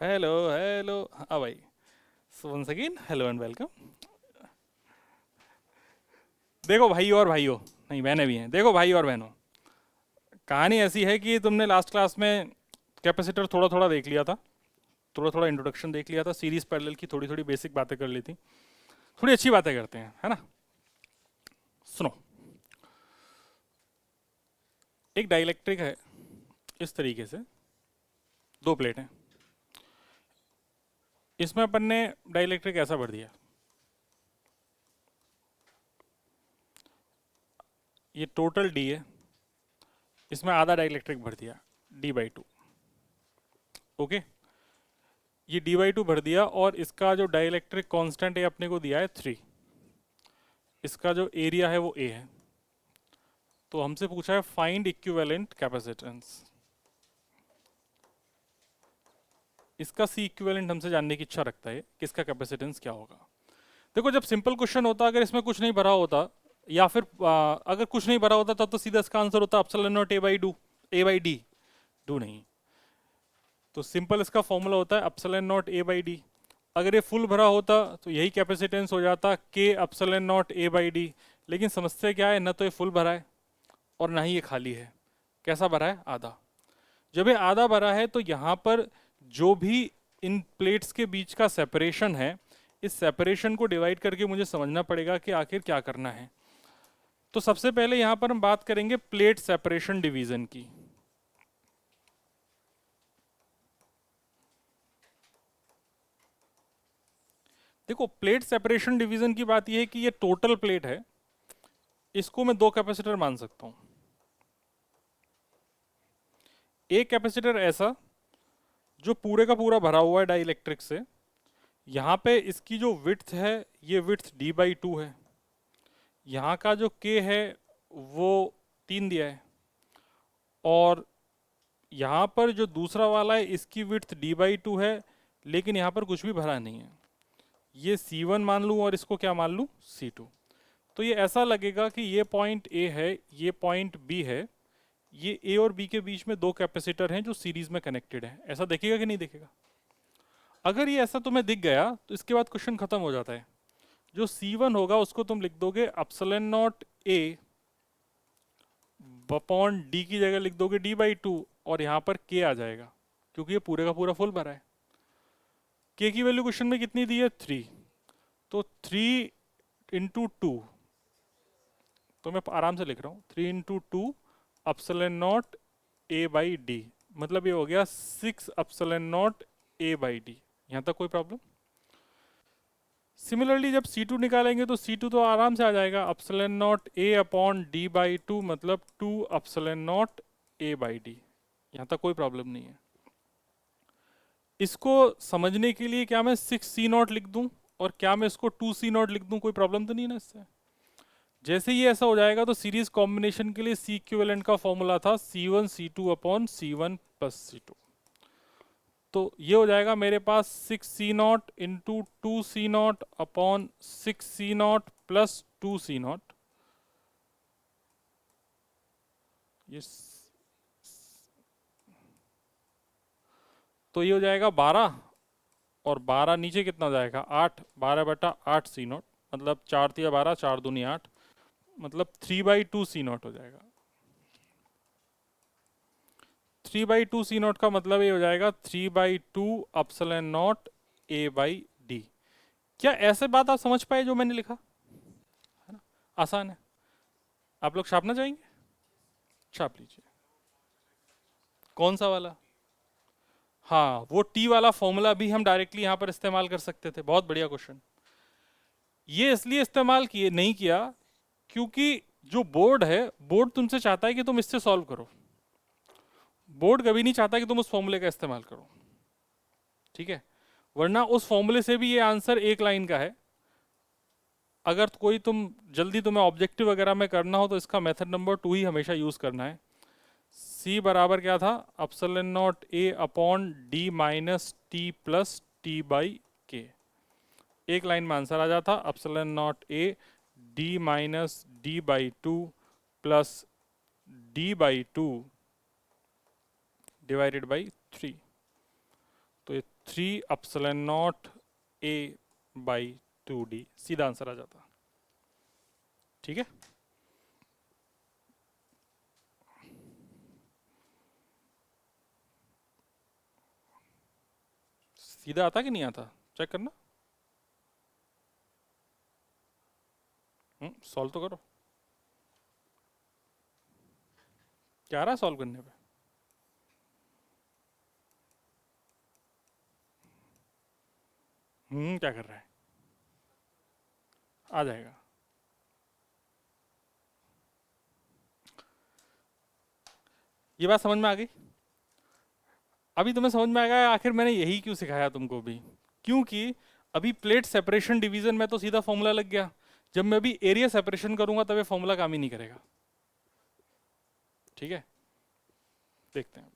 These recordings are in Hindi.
Hello hello. हाँ भाई। So once again hello and welcome. देखो भाई और भाइयों, नहीं बहनें भी हैं, देखो भाई और बहनों, कहानी ऐसी है कि तुमने लास्ट क्लास में कैपेसिटर थोड़ा थोड़ा देख लिया था, थोड़ा थोड़ा इंट्रोडक्शन देख लिया था, सीरीज पैरेलल की थोड़ी थोड़ी बेसिक बातें कर ली थी। थोड़ी अच्छी बातें करते हैं, है ना। सुनो, एक डाइलेक्ट्रिक है इस तरीके से, दो प्लेट हैं, इसमें अपन ने डाइलेक्ट्रिक ऐसा भर दिया, ये टोटल डी है, इसमें आधा डाइलेक्ट्रिक भर दिया, D/2। ओके, ये D/2 भर दिया और इसका जो डाइलेक्ट्रिक कांस्टेंट है अपने को दिया है 3। इसका जो एरिया है वो A है। तो हमसे पूछा है फाइंड इक्विवेलेंट कैपेसिटेंस। इसका C इक्विवेलेंट हमसे जानने की इच्छा रखता है कि इसका कैपेसिटेंस क्या होगा। देखो, जब सिंपल क्वेश्चन होता, अगर इसमें कुछ नहीं भरा होता या फिर अगर कुछ नहीं भरा होता तब तो सीधा इसका आंसर होता एप्सिलॉन नॉट A/D। डू नहीं, तो सिंपल इसका फॉर्मूला होता है एप्सिलॉन नॉट A/D। अगर ये फुल भरा होता तो यही कैपेसिटेंस हो जाता K एप्सिलॉन नॉट A/D। लेकिन समस्या क्या है, ना तो ये फुल भरा है और ना ही ये खाली है। कैसा भरा है? आधा। जब ये आधा भरा है तो यहाँ पर जो भी इन प्लेट्स के बीच का सेपरेशन है, इस सेपरेशन को डिवाइड करके मुझे समझना पड़ेगा कि आखिर क्या करना है। तो सबसे पहले यहाँ पर हम बात करेंगे प्लेट सेपरेशन डिवीजन की। देखो, प्लेट सेपरेशन डिवीजन की बात यह है कि ये टोटल प्लेट है, इसको मैं दो कैपेसिटर मान सकता हूं। एक कैपेसिटर ऐसा जो पूरे का पूरा भरा हुआ है डाइलेक्ट्रिक से, यहाँ पे इसकी जो विड्थ है ये विड्थ D/2 है, यहाँ का जो K है वो 3 दिया है, और यहाँ पर जो दूसरा वाला है इसकी विड्थ D/2 है, लेकिन यहाँ पर कुछ भी भरा नहीं है। ये C1 मान लूँ और इसको क्या मान लूँ? C2। तो ये ऐसा लगेगा कि ये पॉइंट A है, ये पॉइंट B है, ये A और B के बीच में दो कैपेसिटर हैं जो सीरीज में कनेक्टेड हैं। ऐसा देखेगा कि नहीं देखेगा? अगर ये ऐसा तुम्हें दिख गया तो इसके बाद क्वेश्चन खत्म हो जाता है। जो C1 होगा उसको तुम लिख दोगे epsilon not A upon D की जगह लिख दोगे D/2, और यहाँ पर K आ जाएगा क्योंकि ये पूरे का पूरा फुल भरा है। K की वैल्यू क्वेश्चन में कितनी दी है? 3। तो 3 × 2, तो मैं आराम से लिख रहा हूँ 3 × 2 एप्सिलॉन नॉट A/D, मतलब ये हो गया 6 एप्सिलॉन नॉट A/D। यहाँ तक कोई प्रॉब्लम? सिमिलरली जब C2 निकालेंगे तो C2 तो आराम से आ जाएगा epsilon not A upon D/2, मतलब 2 एप्सिलॉन नॉट A/D। यहाँ तक कोई प्रॉब्लम नहीं है। इसको समझने के लिए क्या मैं 6C0 लिख दूं और क्या मैं इसको 2C0 लिख दूं? कोई प्रॉब्लम तो नहीं ना इससे। जैसे ही ऐसा हो जाएगा तो सीरीज कॉम्बिनेशन के लिए C इक्विवेलेंट का फॉर्मूला था C1 C2 upon C1 plus C2। तो ये हो जाएगा मेरे पास 6C0 into 2C0 upon 6C0 plus 2C0। ये तो ये हो जाएगा 12, और 12 नीचे कितना हो जाएगा? 8। 12/8C0, मतलब 4×3 = 12, 4×2 = 8, मतलब 3/2C0 हो जाएगा। 3/2C0 का मतलब ये हो जाएगा 3/2 एप्सिलॉन नॉट A/D। क्या ऐसे बात आप समझ पाए जो मैंने लिखा? है ना, आसान है। आप लोग छापना चाहेंगे? छाप लीजिए। कौन सा वाला? हाँ, वो टी वाला फॉर्मूला भी हम डायरेक्टली यहाँ पर इस्तेमाल कर सकते थे। बहुत बढ़िया क्वेश्चन। ये इसलिए इस्तेमाल किए नहीं किया क्योंकि जो बोर्ड है, बोर्ड तुमसे चाहता है कि तुम इससे सॉल्व करो। बोर्ड कभी नहीं चाहता कि तुम उस फॉर्मूले का इस्तेमाल करो, ठीक है? वरना उस फॉर्मूले से भी ये आंसर एक लाइन का है। अगर कोई जल्दी तुम्हें ऑब्जेक्टिव वगैरह में करना हो तो इसका मेथड नंबर 2 ही हमेशा यूज करना है। C बराबर क्या था? Epsilon not A upon D minus T plus T/K। एक लाइन में आंसर आ जाता epsilon not A D minus D/2 plus D/2 divided by 3। तो ये 3 epsilon naught A by 2d, सीधा आंसर आ जाता। ठीक है, सीधा आता कि नहीं आता, चेक करना। सॉल्व तो करो, क्या आ रहा है सॉल्व करने पे? क्या कर रहा है? आ जाएगा। ये बात समझ में आ गई? अभी तुम्हें समझ में आएगा आखिर मैंने यही क्यों सिखाया तुमको भी, क्योंकि अभी प्लेट सेपरेशन डिवीजन में तो सीधा फॉर्मूला लग गया, जब मैं अभी एरिया सेपरेशन करूंगा तब ये फॉर्मूला काम ही नहीं करेगा। ठीक है, देखते हैं।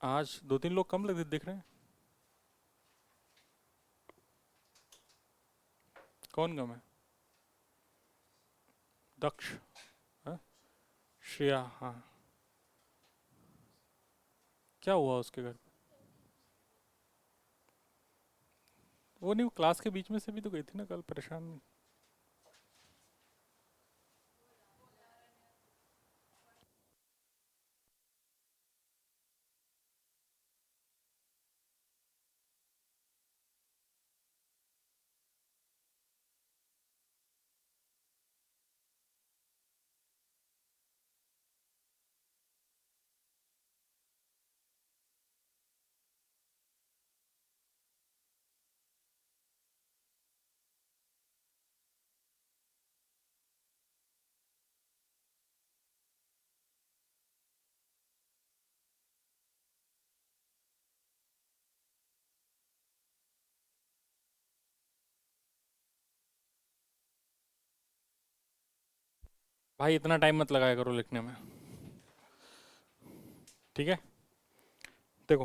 आज 2-3 लोग कम लग दिख रहे हैं। कौन कम है? दक्ष, हाँ? श्रेया, हाँ। क्या हुआ उसके घर पे? वो नहीं, वो क्लास के बीच में से भी तो गई थी ना कल, परेशान। भाई इतना टाइम मत लगाया करो लिखने में, ठीक है? देखो,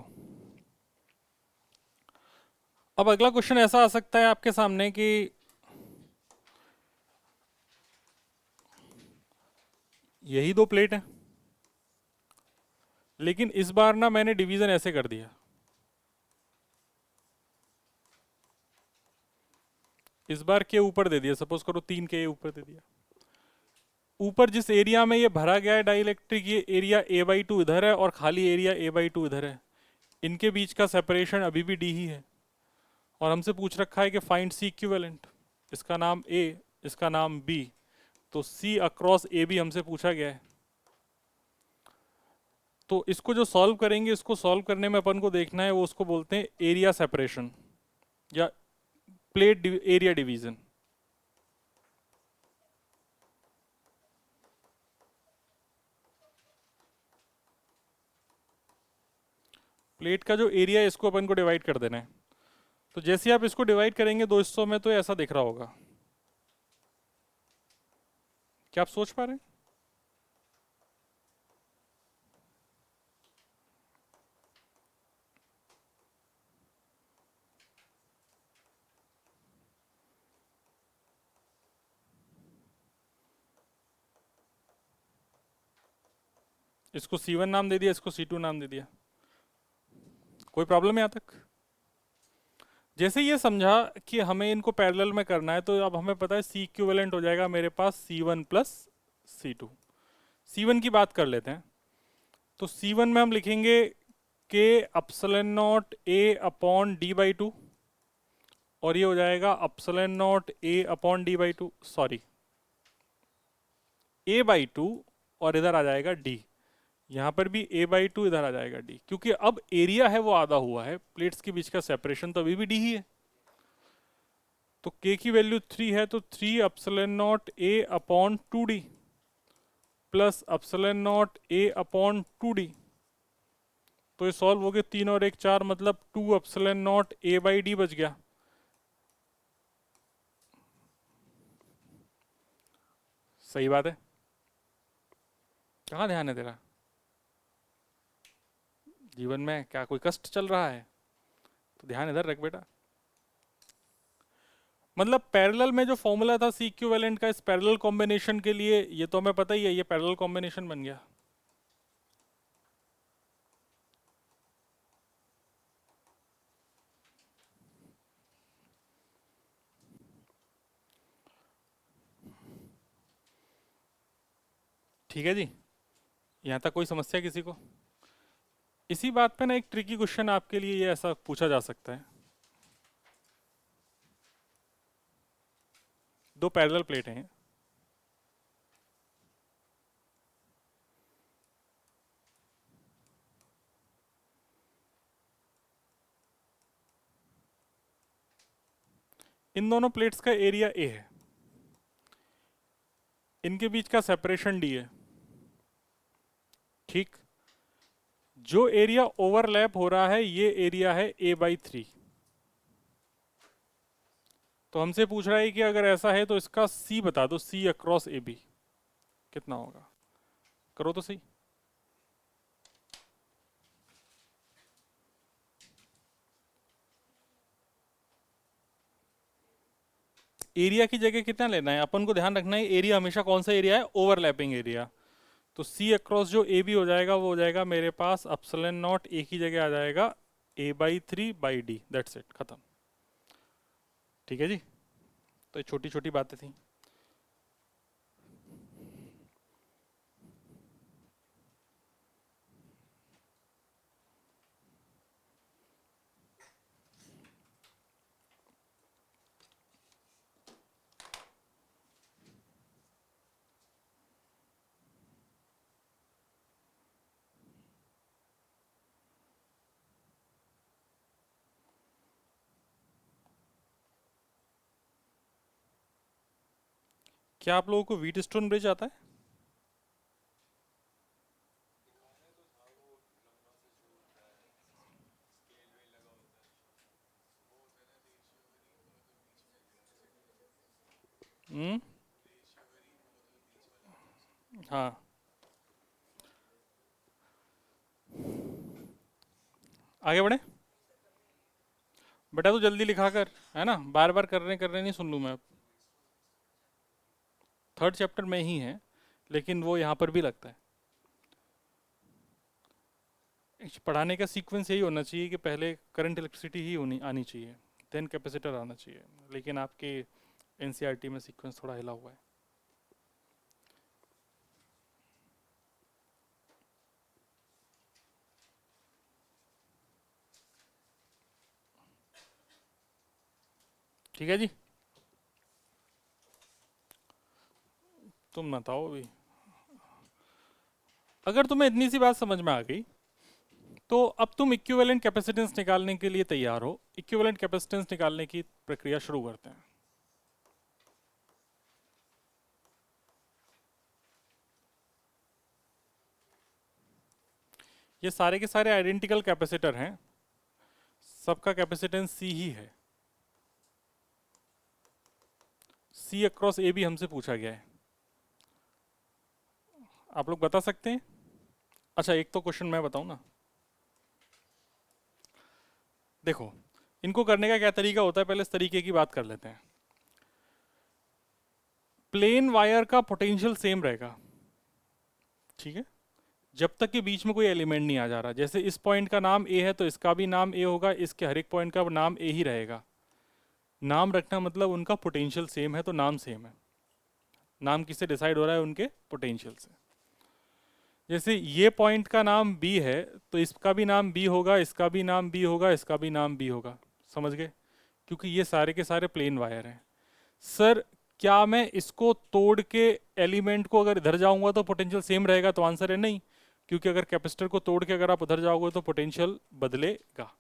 अब अगला क्वेश्चन ऐसा आ सकता है आपके सामने कि यही दो प्लेट है, लेकिन इस बार ना मैंने डिवीजन ऐसे कर दिया, इस बार के ऊपर दे दिया, सपोज करो 3 के ऊपर दे दिया। ऊपर जिस एरिया में ये भरा गया है डाइलेक्ट्रिक, ये एरिया a/2 इधर है और खाली एरिया a/2 इधर है, इनके बीच का सेपरेशन अभी भी d ही है। और हमसे पूछ रखा है कि फाइंड सी इक्विवेलेंट, इसका नाम a, इसका नाम b, तो c अक्रॉस a भी हमसे पूछा गया है। तो इसको जो सॉल्व करेंगे, इसको सॉल्व करने में अपन को देखना है, वो उसको बोलते हैं एरिया सेपरेशन या प्लेट एरिया डिवीजन। प्लेट का जो एरिया है इसको अपन को डिवाइड कर देना है। तो जैसे आप इसको डिवाइड करेंगे दो हिस्सों में तो ऐसा दिख रहा होगा, क्या आप सोच पा रहे हैं? इसको C1 नाम दे दिया, इसको C2 नाम दे दिया, कोई प्रॉब्लम है यहाँ तक? जैसे ये समझा कि हमें इनको पैरेलल में करना है, तो अब हमें पता है C इक्विवेलेंट हो जाएगा मेरे पास C1 प्लस C2। C1 की बात कर लेते हैं, तो C1 में हम लिखेंगे के epsilon naught A upon D/2, और ये हो जाएगा epsilon naught A upon D/2, sorry A/2, और इधर आ जाएगा D, यहाँ पर भी A/2, इधर आ जाएगा D, क्योंकि अब एरिया है वो आधा हुआ है, प्लेट्स के बीच का सेपरेशन तो अभी भी D ही है। तो K की वैल्यू 3 है, तो 3 epsilon naught A upon 2D plus epsilon naught A upon 2d। तो ये सॉल्व हो गए, 3 और 1 4, मतलब 2 epsilon naught A by D बच गया। सही बात है, कहाँ ध्यान है तेरा? जीवन में क्या कोई कष्ट चल रहा है? तो ध्यान इधर रख बेटा। मतलब पैरेलल में जो फॉर्मूला था सी इक्विवेलेंट का इस पैरेलल कॉम्बिनेशन के लिए, ये तो हमें पता ही है, ये पैरेलल कॉम्बिनेशन बन गया। ठीक है जी, यहाँ तक कोई समस्या किसी को? इसी बात पे ना एक ट्रिकी क्वेश्चन आपके लिए ये ऐसा पूछा जा सकता है। दो पैरेलल प्लेटें हैं, इन दोनों प्लेट्स का एरिया ए है, इनके बीच का सेपरेशन डी है। ठीक, जो एरिया ओवरलैप हो रहा है ये एरिया है ए बाई 3। तो हमसे पूछ रहा है कि अगर ऐसा है तो इसका सी बता दो, सी अक्रॉस ए बी कितना होगा? करो तो सही। एरिया की जगह कितना लेना है अपन को, ध्यान रखना है एरिया हमेशा कौन सा एरिया है? Overlapping area. तो सी अक्रॉस जो ए बी हो जाएगा वो हो जाएगा मेरे पास अपसलन नॉट ए की जगह आ जाएगा A by 3 by D, that's it, खत्म। ठीक है जी, तो ये छोटी छोटी बातें थी। क्या आप लोगों को व्हीटस्टोन ब्रिज आता है? हम्म, हाँ। आगे बढ़े बेटा, तो जल्दी लिखा कर, है ना, बार बार कर रहे नहीं सुन लूँ मैं अब। थर्ड चैप्टर में ही है, लेकिन वो यहाँ पर भी लगता है। पढ़ाने का सीक्वेंस यही होना चाहिए कि पहले करंट इलेक्ट्रिसिटी ही होनी आनी चाहिए, देन कैपेसिटर आना चाहिए, लेकिन आपके एनसीईआरटी में सीक्वेंस थोड़ा हिला हुआ है। ठीक है जी, तुम बताओ अभी। अगर तुम्हें इतनी सी बात समझ में आ गई तो अब तुम इक्विवेलेंट कैपेसिटेंस निकालने के लिए तैयार हो। इक्विवेलेंट कैपेसिटेंस निकालने की प्रक्रिया शुरू करते हैं। ये सारे के सारे आइडेंटिकल कैपेसिटर हैं, सबका कैपेसिटेंस सी ही है। सी अक्रॉस ए भी हमसे पूछा गया है, आप लोग बता सकते हैं? अच्छा, एक तो क्वेश्चन मैं बताऊं ना। देखो, इनको करने का क्या तरीका होता है, पहले इस तरीके की बात कर लेते हैं। प्लेन वायर का पोटेंशियल सेम रहेगा, ठीक है, जब तक कि बीच में कोई एलिमेंट नहीं आ जा रहा। जैसे इस पॉइंट का नाम ए है तो इसका भी नाम ए होगा, इसके हर एक पॉइंट का नाम ए ही रहेगा। नाम रखना मतलब उनका पोटेंशियल सेम है तो नाम सेम है। नाम किससे डिसाइड हो रहा है? उनके पोटेंशियल से। जैसे ये पॉइंट का नाम बी है तो इसका भी नाम बी होगा, इसका भी नाम बी होगा, इसका भी नाम बी होगा। समझ गए? क्योंकि ये सारे के सारे प्लेन वायर हैं। सर, क्या मैं इसको तोड़ के एलिमेंट को अगर इधर जाऊंगा तो पोटेंशियल सेम रहेगा? तो आंसर है नहीं, क्योंकि अगर कैपेसिटर को तोड़ के अगर आप उधर जाओगे तो पोटेंशियल बदलेगा।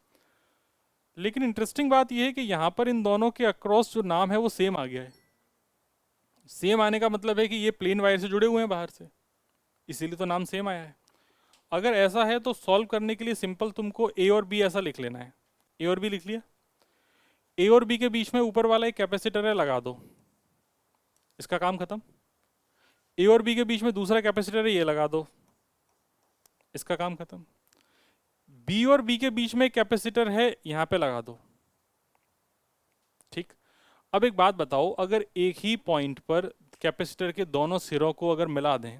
लेकिन इंटरेस्टिंग बात यह है कि यहाँ पर इन दोनों के अक्रॉस जो नाम है वो सेम आ गया है। सेम आने का मतलब है कि ये प्लेन वायर से जुड़े हुए हैं बाहर से। इसीलिए तो नाम सेम आया है। अगर ऐसा है तो सॉल्व करने के लिए सिंपल तुमको ए और बी ऐसा लिख लेना है। ए और बी लिख लिया। ए और बी के बीच में ऊपर वाला एक कैपेसिटर है, लगा दो, इसका काम खत्म। ए और बी के बीच में दूसरा कैपेसिटर है, ये लगा दो, इसका काम खत्म। बी और बी के बीच में एक कैपेसिटर है, यहां पे लगा दो, ठीक। अब एक बात बताओ, अगर एक ही पॉइंट पर कैपेसिटर के दोनों सिरों को अगर मिला दें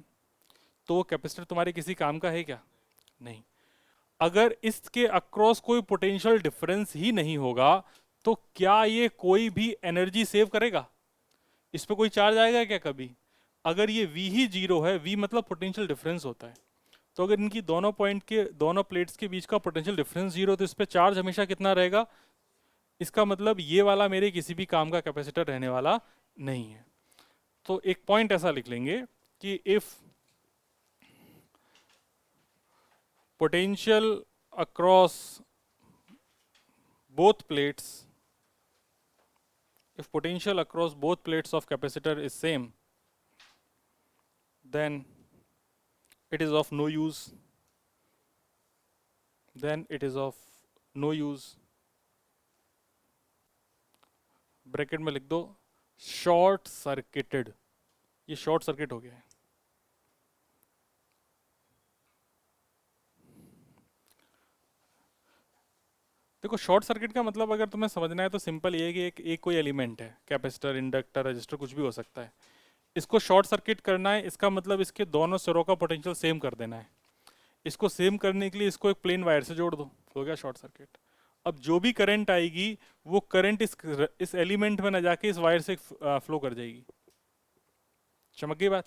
तो वो कैपेसिटर तुम्हारे किसी काम का है क्या? नहीं। अगर इसके अक्रॉस कोई पोटेंशियल डिफरेंस ही नहीं होगा तो क्या ये कोई भी एनर्जी सेव करेगा? इस पे कोई चार्ज आएगा क्या कभी? अगर ये V ही जीरो है, V मतलब पोटेंशियल डिफरेंस होता है, तो अगर इनकी दोनों पॉइंट के दोनों प्लेट्स के बीच का पोटेंशियल डिफरेंस जीरो, तो इस पे चार्ज हमेशा कितना रहेगा? इसका मतलब ये वाला मेरे किसी भी काम का कैपेसिटर रहने वाला नहीं है। तो एक पॉइंट ऐसा लिख लेंगे कि if potential across both plates, if potential across both plates of capacitor is same, then it is of no use, then it is of no use, bracket में लिख दो शॉर्ट सर्किटेड। ये शॉर्ट सर्किट हो गया है। देखो शॉर्ट सर्किट का मतलब अगर तुम्हें समझना है तो सिंपल ये है कि एक कोई एलिमेंट है, कैपेसिटर, इंडक्टर, रजिस्टर, कुछ भी हो सकता है, इसको शॉर्ट सर्किट करना है, इसका मतलब इसके दोनों सिरों का पोटेंशियल सेम कर देना है। इसको सेम करने के लिए इसको एक प्लेन वायर से जोड़ दो, हो गया शॉर्ट सर्किट। अब जो भी करंट आएगी वो करंट इस एलिमेंट में ना जाके इस वायर से फ्लो कर जाएगी। चमक गई बात?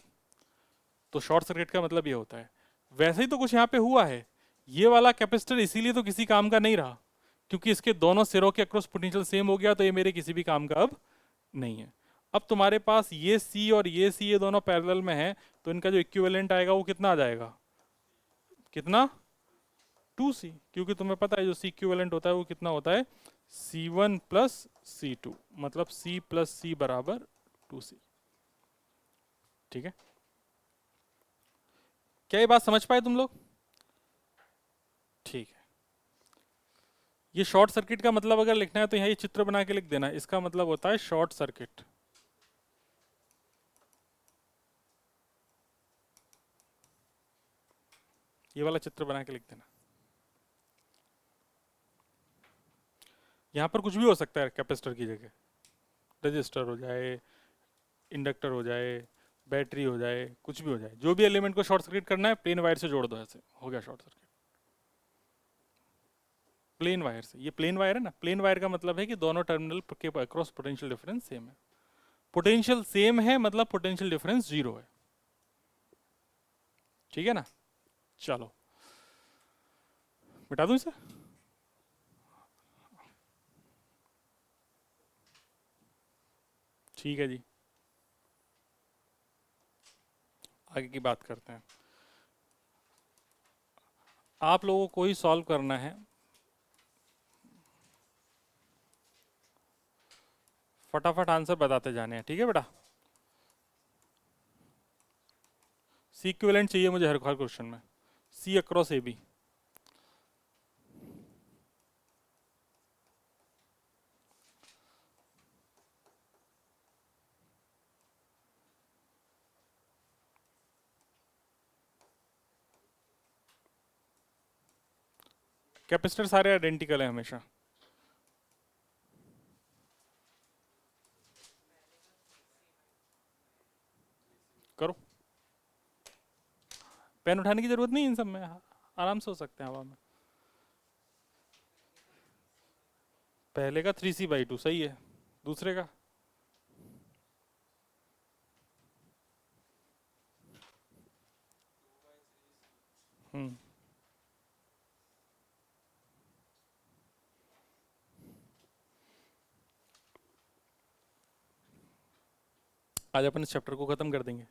तो शॉर्ट सर्किट का मतलब ये होता है। वैसे ही तो कुछ यहाँ पे हुआ है, ये वाला कैपेसिटर इसीलिए तो किसी काम का नहीं रहा, क्योंकि इसके दोनों सिरों के अक्रॉस पोटेंशियल सेम हो गया, तो ये मेरे किसी भी काम का अब नहीं है। अब तुम्हारे पास ये C और ये C, ये दोनों पैरेलल में है, तो इनका जो इक्विवेलेंट आएगा वो कितना आ जाएगा? कितना? 2C, क्योंकि तुम्हें पता है जो C इक्विवेलेंट होता है वो कितना होता है? C1 प्लस C2, मतलब C प्लस C बराबर 2C। ठीक है, क्या ये बात समझ पाए तुम लोग? ठीक है। ये शॉर्ट सर्किट का मतलब अगर लिखना है तो यहाँ ये चित्र बना के लिख देना, इसका मतलब होता है शॉर्ट सर्किट। ये वाला चित्र बना के लिख देना। यहां पर कुछ भी हो सकता है, कैपेसिटर की जगह रजिस्टर हो जाए, इंडक्टर हो जाए, बैटरी हो जाए, कुछ भी हो जाए, जो भी एलिमेंट को शॉर्ट सर्किट करना है प्लेन वायर से जोड़ दो, ऐसे हो गया शॉर्ट सर्किट। प्लेन वायर से, ये प्लेन वायर है ना, प्लेन वायर का मतलब है कि दोनों टर्मिनल के अक्रॉस पोटेंशियल डिफरेंस सेम है। पोटेंशियल सेम है मतलब पोटेंशियल डिफरेंस जीरो है। ठीक है ना? चलो मिटा दूं इसे। ठीक है जी, आगे की बात करते हैं। आप लोगों को ही सॉल्व करना है, फटाफट आंसर बताते जाने हैं, ठीक है बेटा? सी इक्विवेलेंट चाहिए मुझे हर क्वेश्चन में, सी अक्रॉस ए बी। कैपेसिटर सारे आइडेंटिकल है हमेशा। करो, पेन उठाने की जरूरत नहीं इन सब में, आराम से हो सकते हैं हवा में। पहले का 3C/2 सही है, दूसरे का आज अपन इस चैप्टर को खत्म कर देंगे।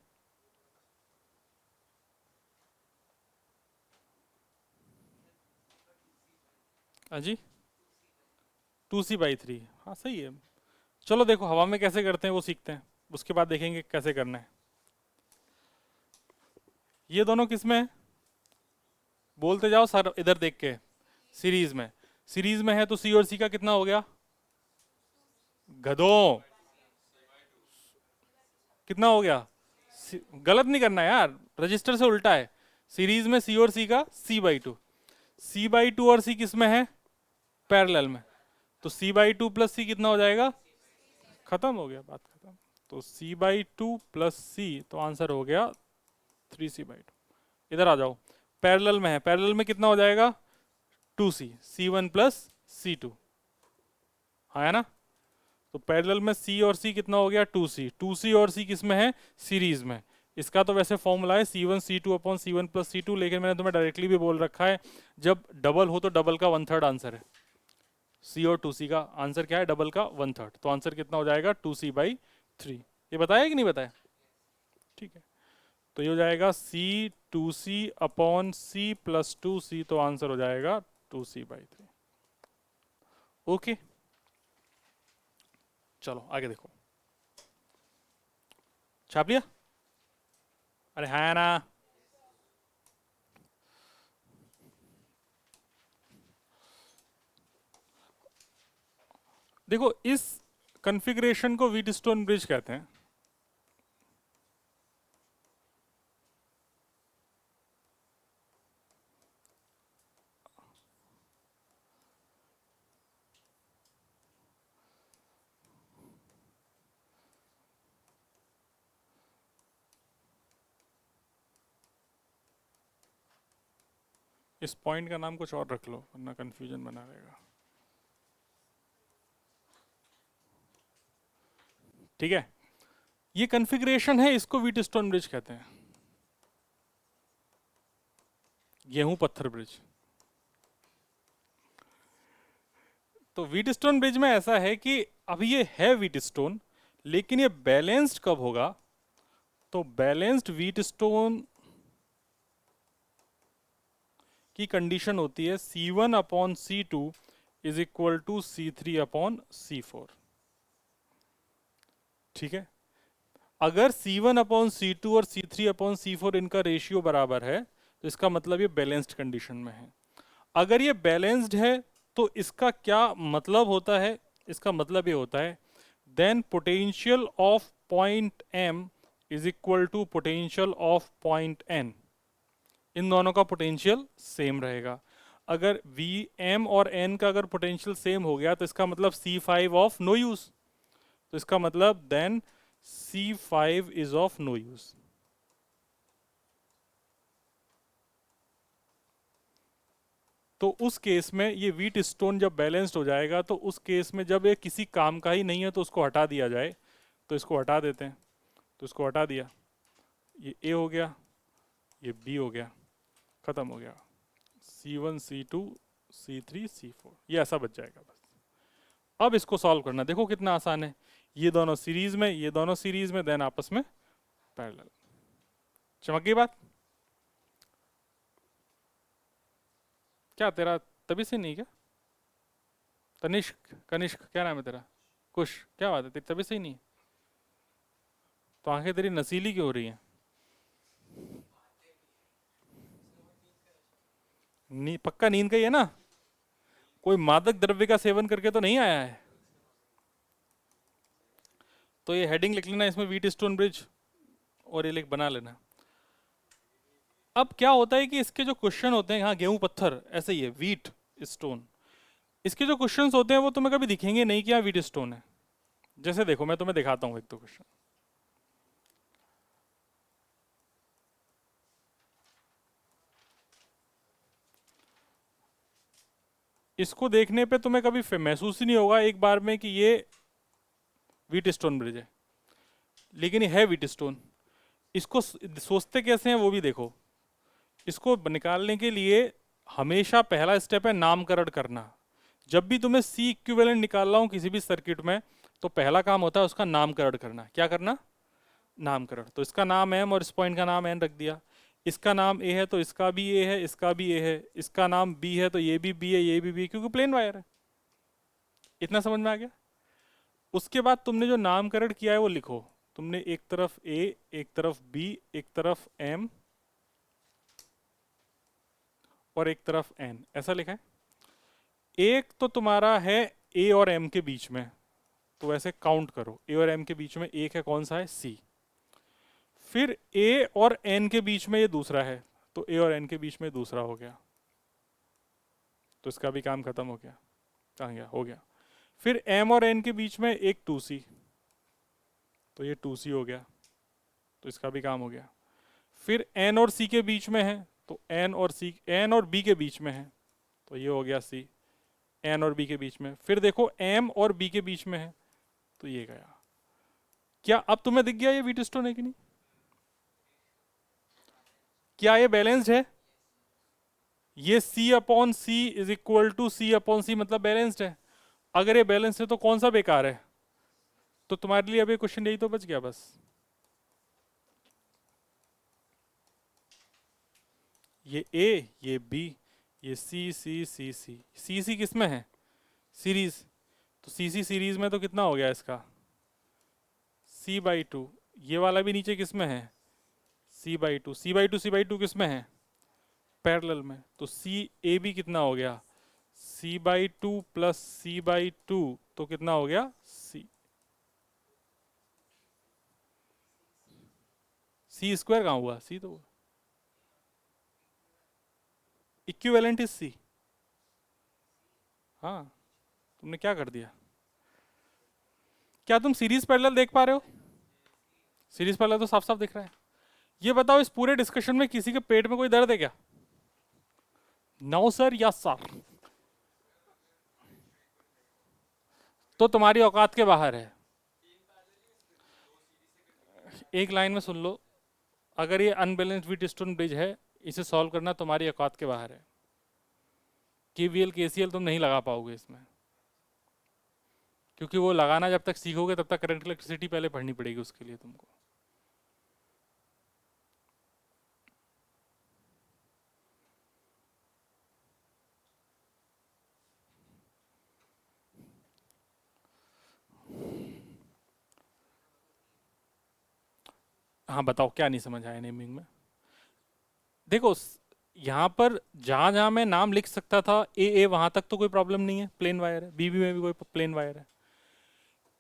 अजी 2C/3, हाँ सही है। चलो देखो हवा में कैसे करते हैं वो सीखते हैं, उसके बाद देखेंगे कैसे करना है। ये दोनों किस में है? बोलते जाओ सर इधर देख के। सीरीज में। सीरीज में है तो सी और सी का कितना हो गया? गधों, कितना हो गया? गलत नहीं करना यार, रजिस्टर से उल्टा है। सीरीज में सी और सी का C/2। C/2 और सी किस में है? पैरेलल में। तो C/2 प्लस सी कितना हो जाएगा? खत्म हो गया, बात खत्म। तो C/2 प्लस सी, तो आंसर हो गया 3C/2। इधर आ जाओ, पैरेलल में है, पैरेलल में कितना हो जाएगा? 2C, C1 प्लस C2, हाँ है ना? तो पैरेलल में C और C कितना हो गया? 2C। 2C और C किस में है? सीरीज में। इसका तो वैसे फॉर्मूला है C1 C2 upon C1 plus C2, लेकिन मैंने तुम्हें डायरेक्टली भी बोल रखा है जब डबल हो तो डबल का 1/3 आंसर है। C और 2C का आंसर क्या है? डबल का 1/3। तो आंसर कितना हो जाएगा? 2C/3। ये बताया कि नहीं बताया? ठीक है, तो ये हो जाएगा C 2C upon C plus 2C, तो आंसर हो जाएगा 2C/3। ओके, चलो आगे देखो। छाप लिया? अरे हाँ ना। देखो, इस कॉन्फ़िगरेशन को व्हीटस्टोन ब्रिज कहते हैं। इस पॉइंट का नाम कुछ और रख लो वरना कंफ्यूजन बना रहेगा। ठीक है, ये कॉन्फ़िगरेशन है, इसको व्हीटस्टोन ब्रिज कहते हैं। गेहूं पत्थर ब्रिज। तो व्हीटस्टोन ब्रिज में ऐसा है कि अब ये है व्हीटस्टोन, लेकिन ये बैलेंस्ड कब होगा? तो बैलेंस्ड व्हीटस्टोन की कंडीशन होती है C1 upon C2 is equal to C3 upon C4। ठीक है, अगर C1 अपॉन C2 और C3 अपॉन C4 इनका रेशियो बराबर है तो इसका मतलब ये बैलेंस्ड कंडीशन में है। अगर ये बैलेंस्ड है तो इसका क्या मतलब होता है? इसका मतलब ये होता है then potential of point M is equal to potential of point N। इन दोनों का पोटेंशियल सेम रहेगा। अगर VM और N का अगर पोटेंशियल सेम हो गया तो इसका मतलब C5 ऑफ नो यूज। तो इसका मतलब then C5 is of no use. तो उस केस में ये व्हीट स्टोन जब बैलेंस्ड हो जाएगा, तो उस केस में जब ये किसी काम का ही नहीं है तो उसको हटा दिया जाए। तो इसको हटा देते हैं, तो इसको हटा दिया, ये A हो गया, ये B हो गया, खत्म हो गया। C1 C2 C3 C4 ये ऐसा बच जाएगा बस। अब इसको सॉल्व करना, देखो कितना आसान है। ये दोनों सीरीज में, ये दोनों सीरीज में, देन आपस में पैरेलल। चमक गई बात? क्या तेरा तभी से नहीं क्या? तनिष्क, कनिष्क, क्या नाम है तेरा? कुश, क्या बात है, तेरी तभी से ही नहीं? तो आंखें तेरी नसीली क्यों हो रही हैं? पक्का नींद का ही है ना? कोई मादक द्रव्य का सेवन करके तो नहीं आया है? तो ये हेडिंग लिख लेना इसमें, व्हीट स्टोन ब्रिज, और ये लिख बना लेना। अब क्या होता है कि इसके जो क्वेश्चन होते हैं, हाँ गेहूं पत्थर ऐसे ही है, व्हीट स्टोन, इसके जो क्वेश्चंस होते हैं वो तुम्हें कभी दिखेंगे नहीं कि यहाँ व्हीट स्टोन है। जैसे देखो मैं तुम्हें दिखाता हूँ एक तो क्वेश्चन। इसको देखने पे तुम्हें कभी महसूस ही नहीं होगा एक बार में कि ये व्हीट स्टोन ब्रिज है, लेकिन ये है व्हीट स्टोन। इसको सोचते कैसे हैं वो भी देखो। इसको निकालने के लिए हमेशा पहला स्टेप है नामकरण करना। जब भी तुम्हें C इक्विवेलेंट निकालना हो किसी भी सर्किट में, तो पहला काम होता है उसका नामकरण करना। क्या करना? नामकरण। तो इसका नाम M और इस पॉइंट का नाम N रख दिया। इसका नाम A है तो इसका भी A है, इसका भी A है। इसका नाम B है तो ये भी B है, ये भी B, क्योंकि प्लेन वायर है। इतना समझ में आ गया? उसके बाद तुमने जो नामकरण किया है वो लिखो। तुमने एक तरफ A, एक तरफ B, एक तरफ M, और एक तरफ n, ऐसा लिखा है। एक तो तुम्हारा है a और m के बीच में, तो ऐसे काउंट करो, a और m के बीच में एक है, कौन सा है, c। फिर a और n के बीच में ये दूसरा है, तो a और n के बीच में दूसरा हो गया, तो इसका भी काम खत्म हो गया। कहाँ गया, हो गया। फिर m और n के बीच में एक 2c, तो ये 2c हो गया, तो इसका भी काम हो गया। फिर n और c के बीच में है, तो n और b के बीच में है, तो ये हो गया c। n और b के बीच में, फिर देखो m और b के बीच में है, तो ये गया। क्या अब तुम्हें दिख गया ये व्हीटस्टोन है कि नहीं? क्या ये बैलेंस्ड है? ये c upon C is equal to C upon C, मतलब बैलेंस्ड है। अगर ये बैलेंस है तो कौन सा बेकार है? तो तुम्हारे लिए अब ये क्वेश्चन यही तो बच गया बस। ये a, ये b, ये c c c c c c किस में है, सीरीज, तो c c सीरीज में तो कितना हो गया इसका, c/2। ये वाला भी नीचे किस में है, c/2, c/2 किस में है, पैरेलल में, तो सी ए बी कितना हो गया, c/2 प्लस c/2, तो कितना हो गया, सी स्क्वायर कहाँ हुआ, सी तो इक्विवेलेंट इज सी। हाँ, तुमने क्या कर दिया? क्या तुम सीरीज पैरेलल देख पा रहे हो? सीरीज पैरेलल तो साफ साफ दिख रहा है। ये बताओ, इस पूरे डिस्कशन में किसी के पेट में कोई दर्द है क्या? नो सर या सर, तो तुम्हारी औकात के बाहर है। एक लाइन में सुन लो, अगर ये अनबैलेंस्ड व्हीटस्टोन ब्रिज है, इसे सॉल्व करना तुम्हारी औकात के बाहर है। केवीएल केसीएल तुम नहीं लगा पाओगे इसमें, क्योंकि वो लगाना जब तक सीखोगे तब तक करंट इलेक्ट्रिसिटी पहले पढ़नी पड़ेगी उसके लिए तुमको। हाँ बताओ, क्या नहीं समझ आया नेमिंग में? देखो, यहाँ पर जहाँ जहाँ मैं नाम लिख सकता था ए वहां तक तो कोई प्रॉब्लम नहीं है, प्लेन वायर है। बी में भी कोई प्लेन वायर है।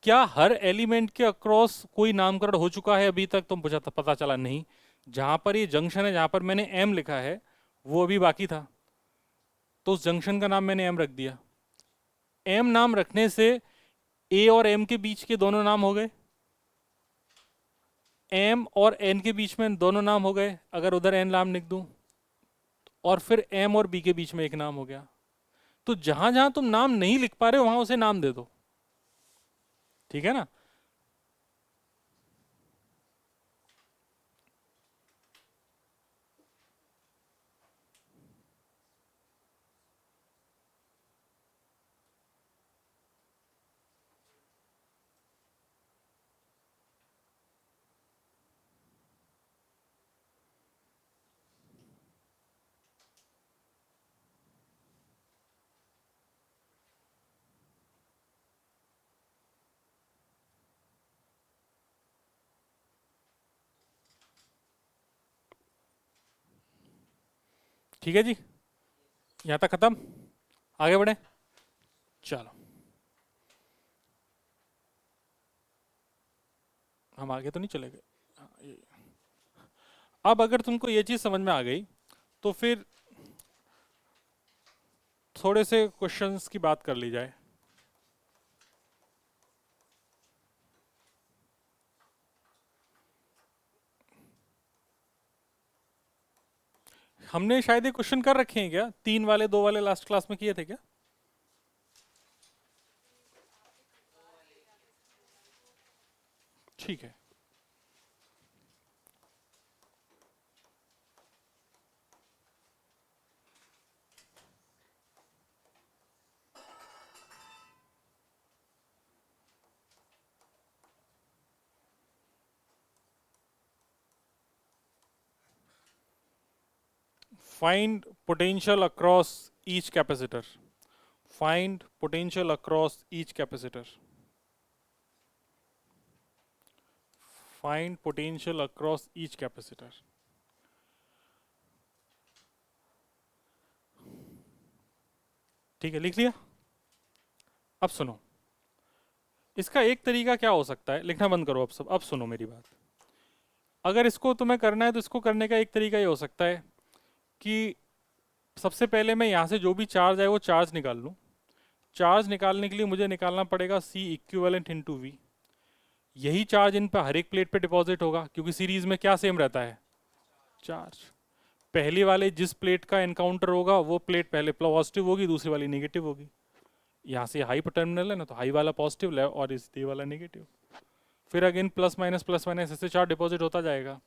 क्या हर एलिमेंट के अक्रॉस कोई नामकरण हो चुका है अभी तक? तुम पूछा था, पता चला नहीं। जहां पर ये जंक्शन है, जहां पर मैंने एम लिखा है, वो अभी बाकी था, तो उस जंक्शन का नाम मैंने एम रख दिया। एम नाम रखने से ए और एम के बीच के दोनों नाम हो गए, एम और एन के बीच में दोनों नाम हो गए, अगर उधर एन नाम लिख दूं, और फिर एम और बी के बीच में एक नाम हो गया। तो जहां जहां तुम नाम नहीं लिख पा रहे हो, वहां उसे नाम दे दो, ठीक है ना? ठीक है जी, यहां तक खत्म, आगे बढ़े, चलो। हम आगे तो नहीं चले गए। हाँ, अब अगर तुमको ये चीज समझ में आ गई, तो फिर थोड़े से क्वेश्चंस की बात कर ली जाए। हमने शायद ये क्वेश्चन कर रखे हैं क्या, 3 वाले 2 वाले लास्ट क्लास में किए थे क्या? ठीक है। Find potential across each capacitor. Find potential across each capacitor. Find potential across each capacitor. ठीक है, लिख लिया। अब सुनो, इसका एक तरीका क्या हो सकता है, लिखना बंद करो अब सब, अब सुनो मेरी बात। अगर इसको तुम्हें करना है तो इसको करने का एक तरीका ये हो सकता है कि सबसे पहले मैं यहाँ से जो भी चार्ज है वो चार्ज निकाल लूँ। चार्ज निकालने के लिए मुझे निकालना पड़ेगा C इक्विवेलेंट इंटू वी। यही चार्ज इन पर हर एक प्लेट पे डिपॉजिट होगा, क्योंकि सीरीज में क्या सेम रहता है, चार्ज। पहली वाले जिस प्लेट का एनकाउंटर होगा वो प्लेट पहले पॉजिटिव होगी, दूसरी वाली नेगेटिव होगी। यहाँ से हाई टर्मिनल है ना, तो हाई वाला पॉजिटिव है और इस ये वाला नेगेटिव। फिर अगेन प्लस माइनस ऐसे चार्ज डिपॉजिट होता जाएगा।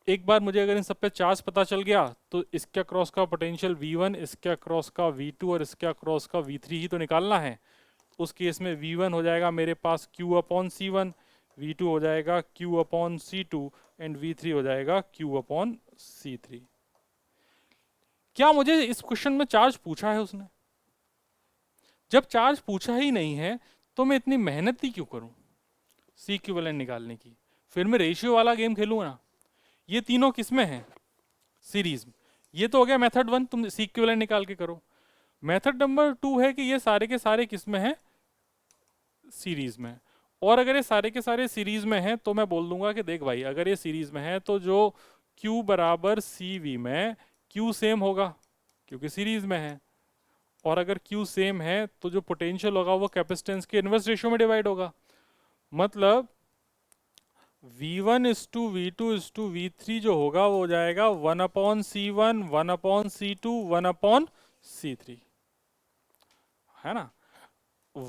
एक बार मुझे अगर इन सब पे चार्ज पता चल गया तो इसके अक्रॉस का पोटेंशियल V1, इसके अक्रॉस का V2 और इसके अक्रॉस का V3 ही तो निकालना है। उस केस में V1 हो जाएगा मेरे पास Q अपॉन C1, V2 हो जाएगा Q upon C2 and V3 हो जाएगा Q अपॉन C3। क्या मुझे इस क्वेश्चन में चार्ज पूछा है उसने? जब चार्ज पूछा ही नहीं है तो मैं इतनी मेहनत ही क्यों करूं C इक्विवेलेंट निकालने की? फिर मैं रेशियो वाला गेम खेलूंगा ना। ये तीनों किसमें हैं, सीरीज में। ये तो हो गया मेथड 1, तुम C इक्विवेलेंट निकाल के करो। मेथड नंबर 2 है कि ये सारे के सारे किसमें हैं, सीरीज में। और अगर ये सारे के सारे सीरीज में हैं तो मैं बोल दूंगा कि देख भाई, अगर ये सीरीज में है तो जो Q बराबर CV में Q सेम होगा क्योंकि सीरीज में है। और अगर Q सेम है तो जो पोटेंशियल होगा वो कैपेसिटेंस के इनवर्स रेशियो में डिवाइड होगा। मतलब V1 is to V2 is to V3 जो होगा वो हो जाएगा 1 upon C1, 1 upon C2, 1 upon C3, है ना।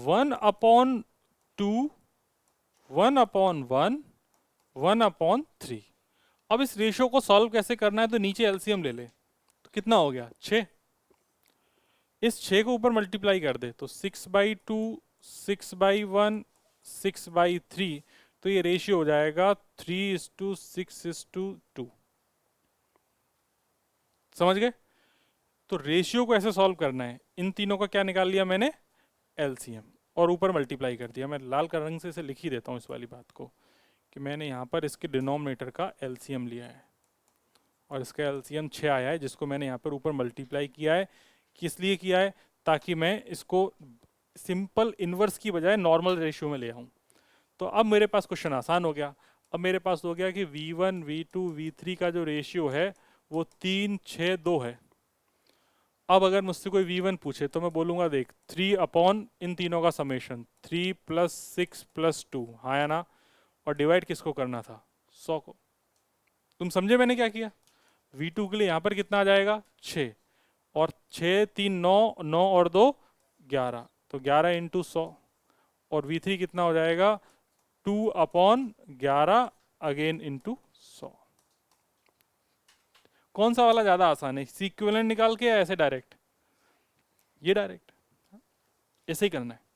1 अपॉन 2, 1 अपॉन 1, 1 अपॉन 3। अब इस रेशियो को सॉल्व कैसे करना है, तो नीचे एलसीएम ले ले, तो कितना हो गया 6। इस 6 को ऊपर मल्टीप्लाई कर दे तो 6/2, 6/1, 6/3, तो ये रेशियो हो जाएगा 3:6:2। समझ गए? तो रेशियो को ऐसे सॉल्व करना है। इन तीनों का क्या निकाल लिया मैंने, एलसीएम, और ऊपर मल्टीप्लाई कर दिया। मैं लाल का रंग से इसे लिख ही देता हूँ इस वाली बात को, कि मैंने यहाँ पर इसके डिनोमिनेटर का एलसीएम लिया है और इसका एलसीएम 6 आया है, जिसको मैंने यहाँ पर ऊपर मल्टीप्लाई किया है। किस लिए किया है, ताकि मैं इसको सिंपल इनवर्स की बजाय नॉर्मल रेशियो में ले आऊँ। तो अब मेरे पास क्वेश्चन आसान हो गया। अब मेरे पास हो गया कि V1, V2, V3 का जो रेशियो है वो 3, 6, 2 है। अब अगर मुझसे कोई V1 पूछे तो मैं बोलूँगा देख 3 अपॉन इन तीनों का समेशन 3 + 6 + 2, हाँ या ना। और डिवाइड किसको करना था, 100 को। तुम समझे मैंने क्या किया? V2 के लिए यहाँ पर कितना आ जाएगा 6, और 6 3 9, 9 और 2 11, तो 11 इंटू 100। और V3 कितना हो जाएगा 2 अपॉन 11 अगेन इंटू 100। कौन सा वाला ज्यादा आसान है, C इक्विवेलेंट निकाल के या ऐसे डायरेक्ट? ये डायरेक्ट, ऐसे ही करना है।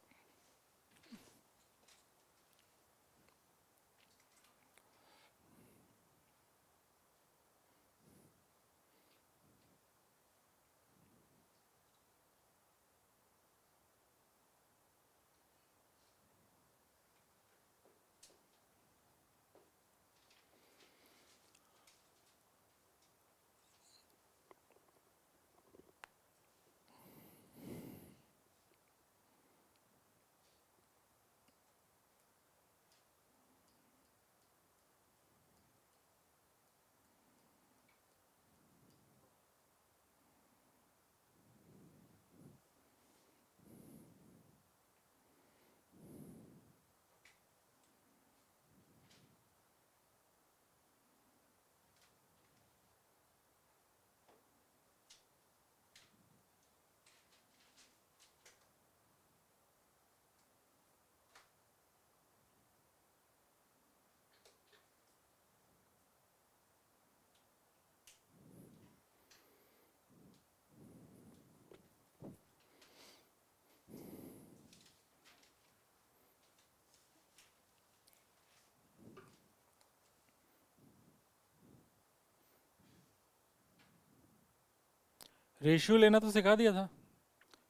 रेशियो लेना तो सिखा दिया था,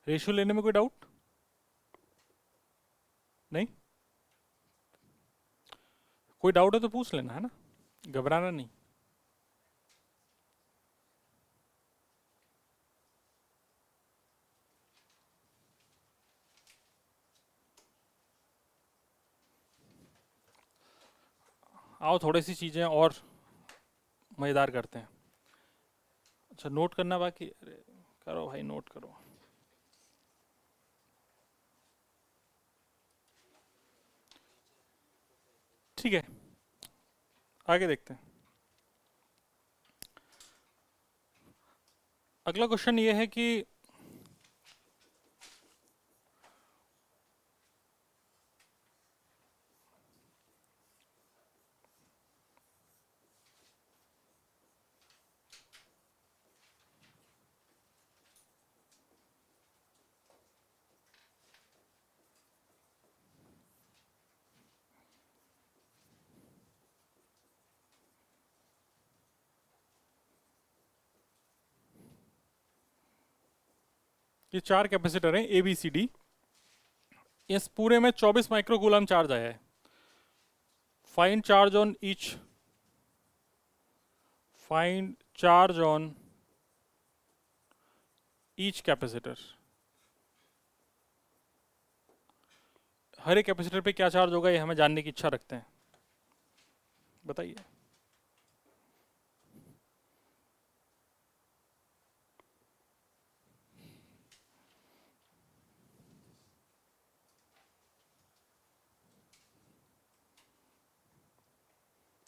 रेशियो लेने में कोई डाउट नहीं? कोई डाउट है तो पूछ लेना, है ना, घबराना नहीं। आओ थोड़ी सी चीज़ें और मज़ेदार करते हैं। अच्छा नोट करना बाकी, अरे करो भाई नोट करो। ठीक है, आगे देखते हैं। अगला क्वेश्चन ये है कि ये 4 कैपेसिटर हैं ए बी सी डी। इस पूरे में 24 माइक्रोकूलम चार्ज आया है। Find charge on each, find charge on each capacitor. हर एक कैपेसिटर पे क्या चार्ज होगा ये हमें जानने की इच्छा रखते हैं, बताइए।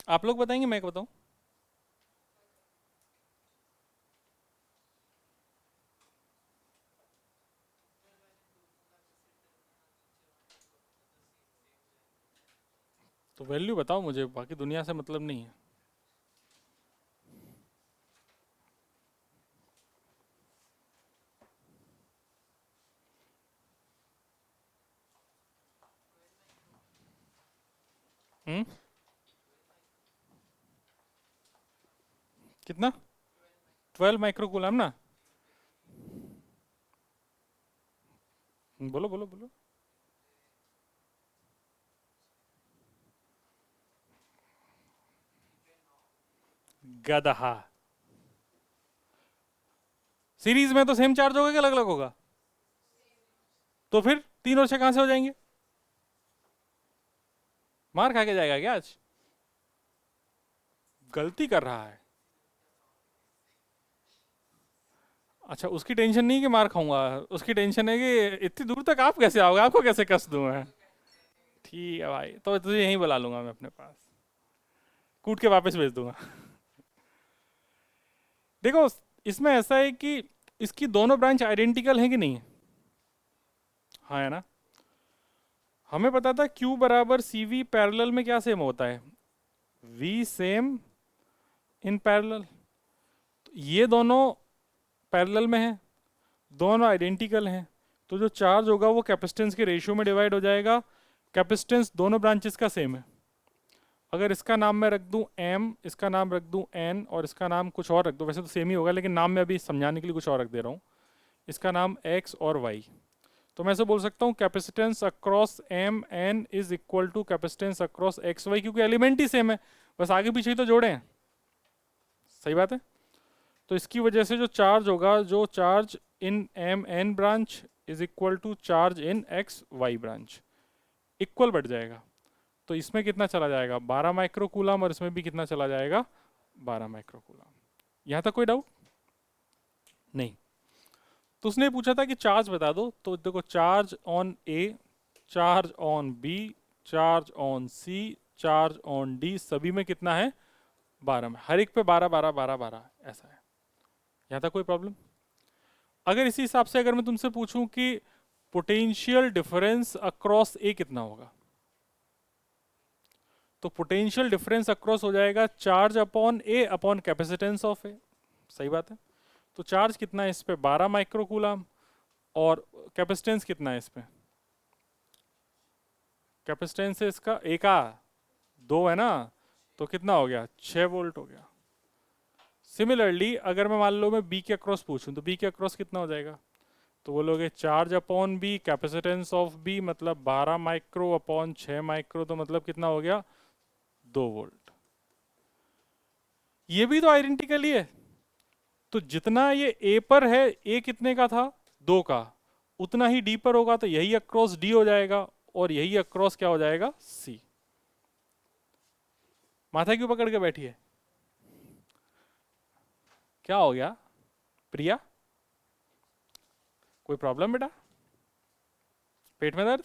आप लोग बताएंगे मैं बताऊं? तो वैल्यू बताओ मुझे, बाकी दुनिया से मतलब नहीं है। हम्म, कितना? 12 माइक्रोकूलम ना? बोलो बोलो बोलो। गदहा। सीरीज में तो सेम चार्ज होगा कि अलग अलग होगा? तो फिर 3 और 6 कहां से हो जाएंगे? मार खा के जाएगा क्या आज? गलती कर रहा है। अच्छा उसकी टेंशन नहीं कि मार खाऊंगा, उसकी टेंशन है कि इतनी दूर तक आप कैसे आओगे, आपको कैसे कस दूं मैं। ठीक है भाई, तो तुझे यहीं बुला लूंगा मैं अपने पास, कूट के वापस भेज दूंगा। देखो इसमें ऐसा है कि इसकी दोनों ब्रांच आइडेंटिकल है कि नहीं है? हाँ है ना। हमें पता था Q बराबर सी वी पैरेलल में क्या सेम होता है, V सेम इन पैरेलल। ये दोनों पैरेलल में हैं, दोनों आइडेंटिकल हैं, तो जो चार्ज होगा वो कैपेसिटेंस के रेशियो में डिवाइड हो जाएगा। कैपेसिटेंस दोनों ब्रांचेस का सेम है। अगर इसका नाम मैं रख दूं M, इसका नाम रख दूं N और इसका नाम कुछ और रख दूं, वैसे तो सेम ही होगा लेकिन नाम मैं अभी समझाने के लिए कुछ और रख दे रहा हूँ, इसका नाम X और Y, तो मैं ऐसे बोल सकता हूँ capacitance across M N is equal to capacitance across X Y, क्योंकि एलिमेंट ही सेम है, बस आगे पीछे ही तो जोड़े हैं। सही बात है। तो इसकी वजह से जो चार्ज होगा, जो charge in M N branch is equal to charge in X Y branch, equal बढ़ जाएगा। तो इसमें कितना चला जाएगा 12 माइक्रोकूलम, और इसमें भी कितना चला जाएगा 12 माइक्रोकूलम। यहां तक कोई डाउट नहीं? तो उसने पूछा था कि चार्ज बता दो, तो देखो charge on A, charge on B, charge on C, charge on D, सभी में कितना है 12 में, हर एक पे 12 12 12 12 ऐसा है। यहां तक कोई प्रॉब्लम? अगर इसी हिसाब से अगर मैं तुमसे पूछूं कि पोटेंशियल डिफरेंस अक्रॉस ए कितना होगा, तो पोटेंशियल डिफरेंस अक्रॉस हो जाएगा charge upon A upon capacitance of A. सही बात है। तो चार्ज कितना है इस पे 12 माइक्रोकूलम, और कैपेसिटेंस कितना है इस पे, कैपेसिटेंस है इसका ए का 2 है ना, तो कितना हो गया 6 वोल्ट हो गया। सिमिलरली अगर मैं मान लो मैं बी के अक्रॉस पूछूं, तो बी के अक्रॉस कितना हो जाएगा, तो बोलोगे charge upon B capacitance of B, मतलब 12 माइक्रो अपॉन 6 माइक्रो, तो मतलब कितना हो गया 2 वोल्ट। ये भी तो आइडेंटिकल ही है, तो जितना ये ए पर है, ए कितने का था 2 का, उतना ही डी पर होगा, तो यही अक्रॉस डी हो जाएगा, और यही अक्रॉस क्या हो जाएगा सी। माथा क्यों पकड़ के बैठी है? क्या हो गया प्रिया? कोई प्रॉब्लम बेटा? पेट में दर्द,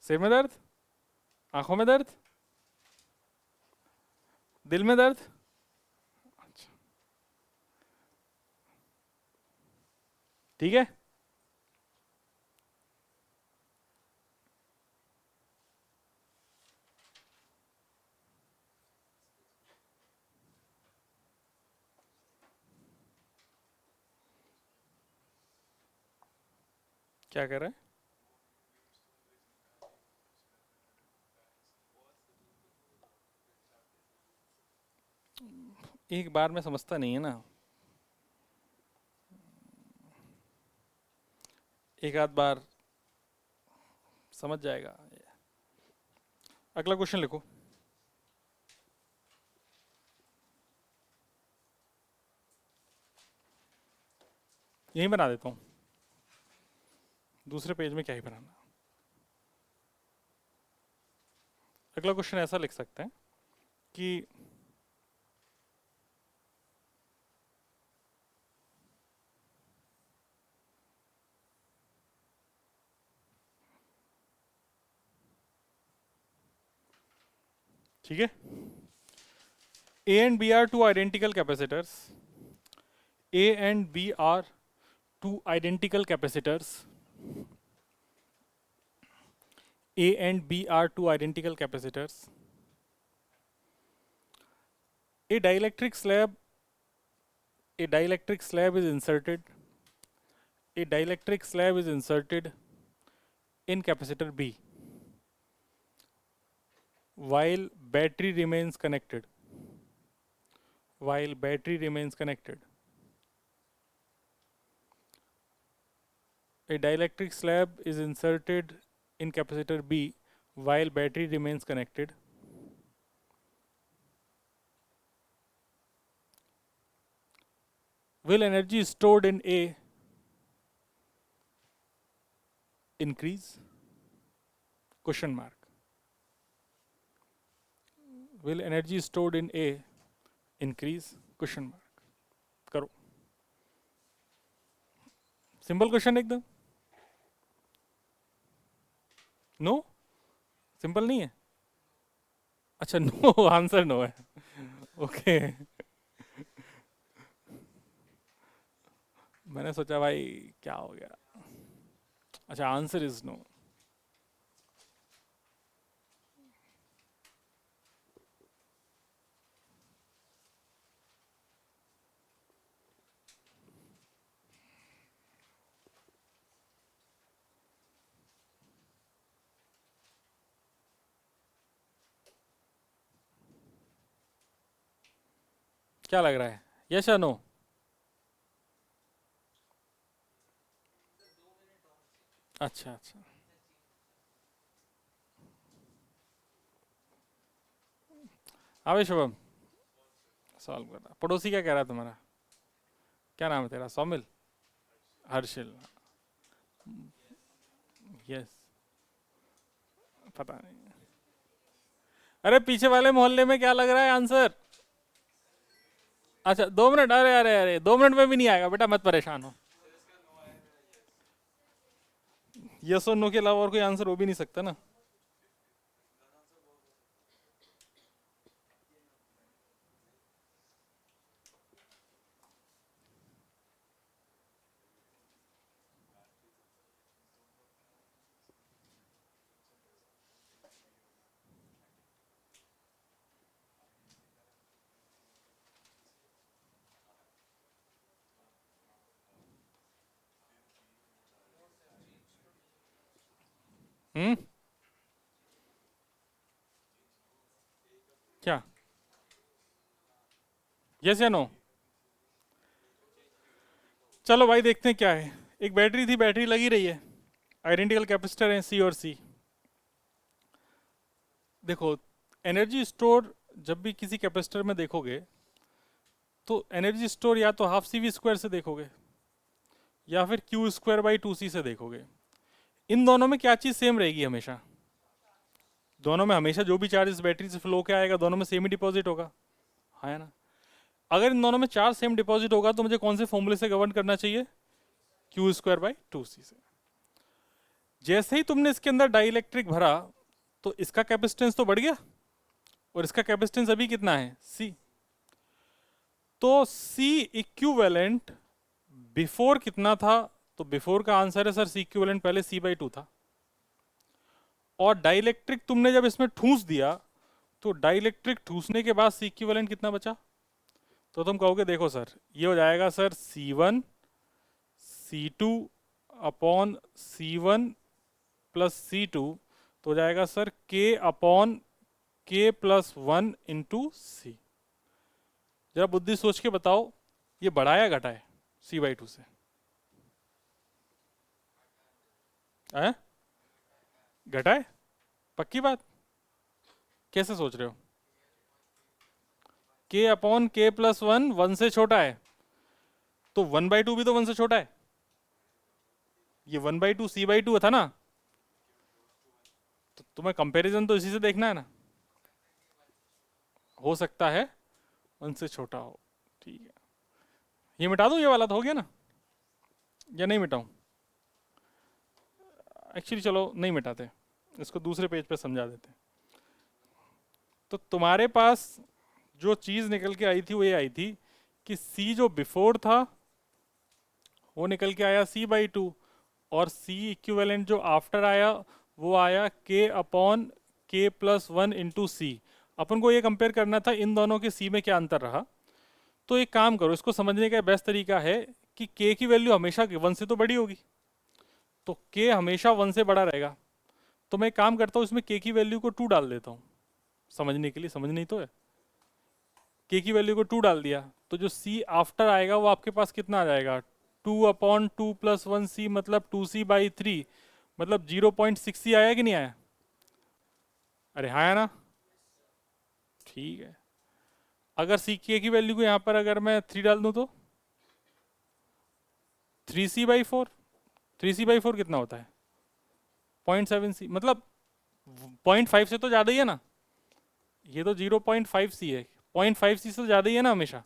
सिर में दर्द, आंखों में दर्द, दिल में दर्द? अच्छा, ठीक है। क्या कर रहे हैं? एक बार में समझता नहीं है ना, एक आध बार समझ जाएगा। अगला क्वेश्चन लिखो। यही बना देता हूं, दूसरे पेज में क्या ही बनाना। अगला क्वेश्चन ऐसा लिख सकते हैं कि ठीक है, A and B are two identical capacitors. A and B are two identical capacitors. A and B are two identical capacitors. A dielectric slab is inserted. A dielectric slab is inserted in capacitor B while battery remains connected. While battery remains connected. A dielectric slab is inserted in capacitor B while battery remains connected. Will energy stored in A increase? Question mark. Will energy stored in A increase? Question mark. करो, सिंपल क्वेश्चन एकदम। नो, सिंपल नहीं है? अच्छा, नो, आंसर नो है। ओके, मैंने सोचा भाई क्या हो गया। अच्छा, आंसर इज नो। क्या लग रहा है, यस या नो? अच्छा अच्छा, हाँ भाई शुभम, सॉल्व कर रहा। पड़ोसी क्या कह रहा है तुम्हारा? क्या नाम है तेरा? सौमिल? हर्षिल? यस, पता नहीं। अरे पीछे वाले मोहल्ले में क्या लग रहा है आंसर? अच्छा 2 मिनट, अरे अरे अरे 2 मिनट में भी नहीं आएगा बेटा, मत परेशान हो। यस और नो के अलावा और कोई आंसर हो भी नहीं सकता ना। हम्म, क्या? यस या नो? चलो भाई देखते हैं क्या है। एक बैटरी थी, बैटरी लगी रही है, आइडेंटिकल कैपेसिटर है सी और सी। देखो, एनर्जी स्टोर जब भी किसी कैपेसिटर में देखोगे तो एनर्जी स्टोर या तो हाफ सी वी स्क्वायर से देखोगे या फिर क्यू स्क्वायर बाई 2c से देखोगे। इन दोनों में क्या चीज़ सेम रहेगी हमेशा? दोनों में हमेशा जो भी चार्ज इस बैटरी से फ्लो के आएगा दोनों में सेम ही डिपॉजिट होगा, है ना। अगर इन दोनों में चार्ज सेम डिपॉजिट होगा तो मुझे कौन से फॉर्मूले से गवर्न करना चाहिए, Q²/2C से। जैसे ही तुमने इसके अंदर डाइलेक्ट्रिक भरा तो इसका कैपेसिटेंस तो बढ़ गया और इसका कैपेसिटेंस अभी कितना है, C। तो C इक्विवेलेंट बिफोर कितना था, तो बिफोर का आंसर है सर C इक्विवेलेंट पहले C/2 था। और डाइलेक्ट्रिक तुमने जब इसमें ठूस दिया तो डाइलेक्ट्रिक ठूसने के बाद C इक्विवेलेंट कितना बचा, तो तुम कहोगे देखो सर ये हो जाएगा sir C1 C2 upon C1 plus C2, तो हो जाएगा sir K upon K plus 1 into C। जरा बुद्धि सोच के बताओ ये बढ़ा या घटा है C/2 से, घटा है, पक्की बात, कैसे सोच रहे हो, K अपॉन K प्लस 1 1 से छोटा है, तो 1/2 भी तो 1 से छोटा है, ये 1/2 C/2 था ना, तो तुम्हें कंपैरिजन तो इसी से देखना है ना, हो सकता है 1 से छोटा हो, ठीक है। ये मिटा दूं, ये वाला तो हो गया ना, या नहीं मिटाऊं, एक्चुअली चलो नहीं मिटाते, इसको दूसरे पेज पे समझा देते। तो तुम्हारे पास जो चीज निकल के आई थी वो ये आई थी कि C जो बिफोर था वो निकल के आया C/2 और C इक्विवेलेंट जो आफ्टर आया वो आया K upon K plus 1 into C। अपन को ये कंपेयर करना था इन दोनों के C में क्या अंतर रहा। तो एक काम करो, इसको समझने का बेस्ट तरीका है कि K की वैल्यू हमेशा 1 से तो बड़ी होगी, तो K हमेशा 1 से बड़ा रहेगा। तो मैं एक काम करता हूँ, इसमें K की वैल्यू को 2 डाल देता हूँ समझने के लिए, समझ नहीं तो है। K की वैल्यू को 2 डाल दिया तो जो C आफ्टर आएगा वो आपके पास कितना आ जाएगा, 2 अपॉन 2 प्लस 1 C मतलब 2C/3, मतलब 0.6C आया कि नहीं आया, अरे हाँ आया ना, ठीक है। अगर K की वैल्यू को यहाँ पर अगर मैं 3 डाल दूँ तो 3C/4, 3C/4 कितना होता है 0.7C, मतलब 0.5 से तो ज़्यादा ही है ना, ये तो 0.5C है, 0.5C से ज़्यादा ही है ना हमेशा।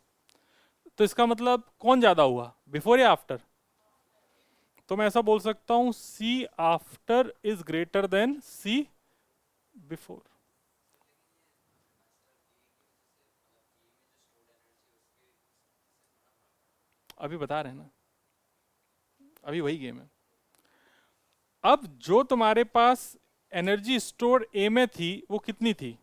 तो इसका मतलब कौन ज़्यादा हुआ, बिफोर या आफ्टर। तो मैं ऐसा बोल सकता हूँ C after is greater than C before. अभी बता रहे हैं ना, अभी वही गेम है। अब जो तुम्हारे पास एनर्जी स्टोर A में थी वो कितनी थी,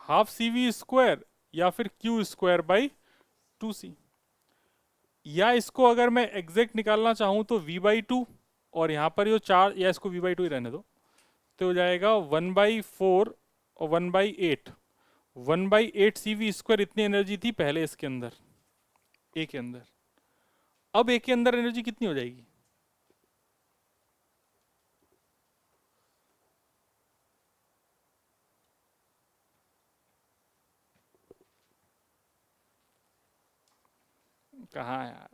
हाफ CV² या फिर Q²/2C, या इसको अगर मैं एग्जैक्ट निकालना चाहूं तो V/2, और यहाँ पर जो चार्ज, या इसको V/2 ही रहने दो, तो हो जाएगा 1/4 और 1/8, 1/8 CV² इतनी एनर्जी थी पहले इसके अंदर A के अंदर। अब A के अंदर एनर्जी कितनी हो जाएगी, कहाँ यार,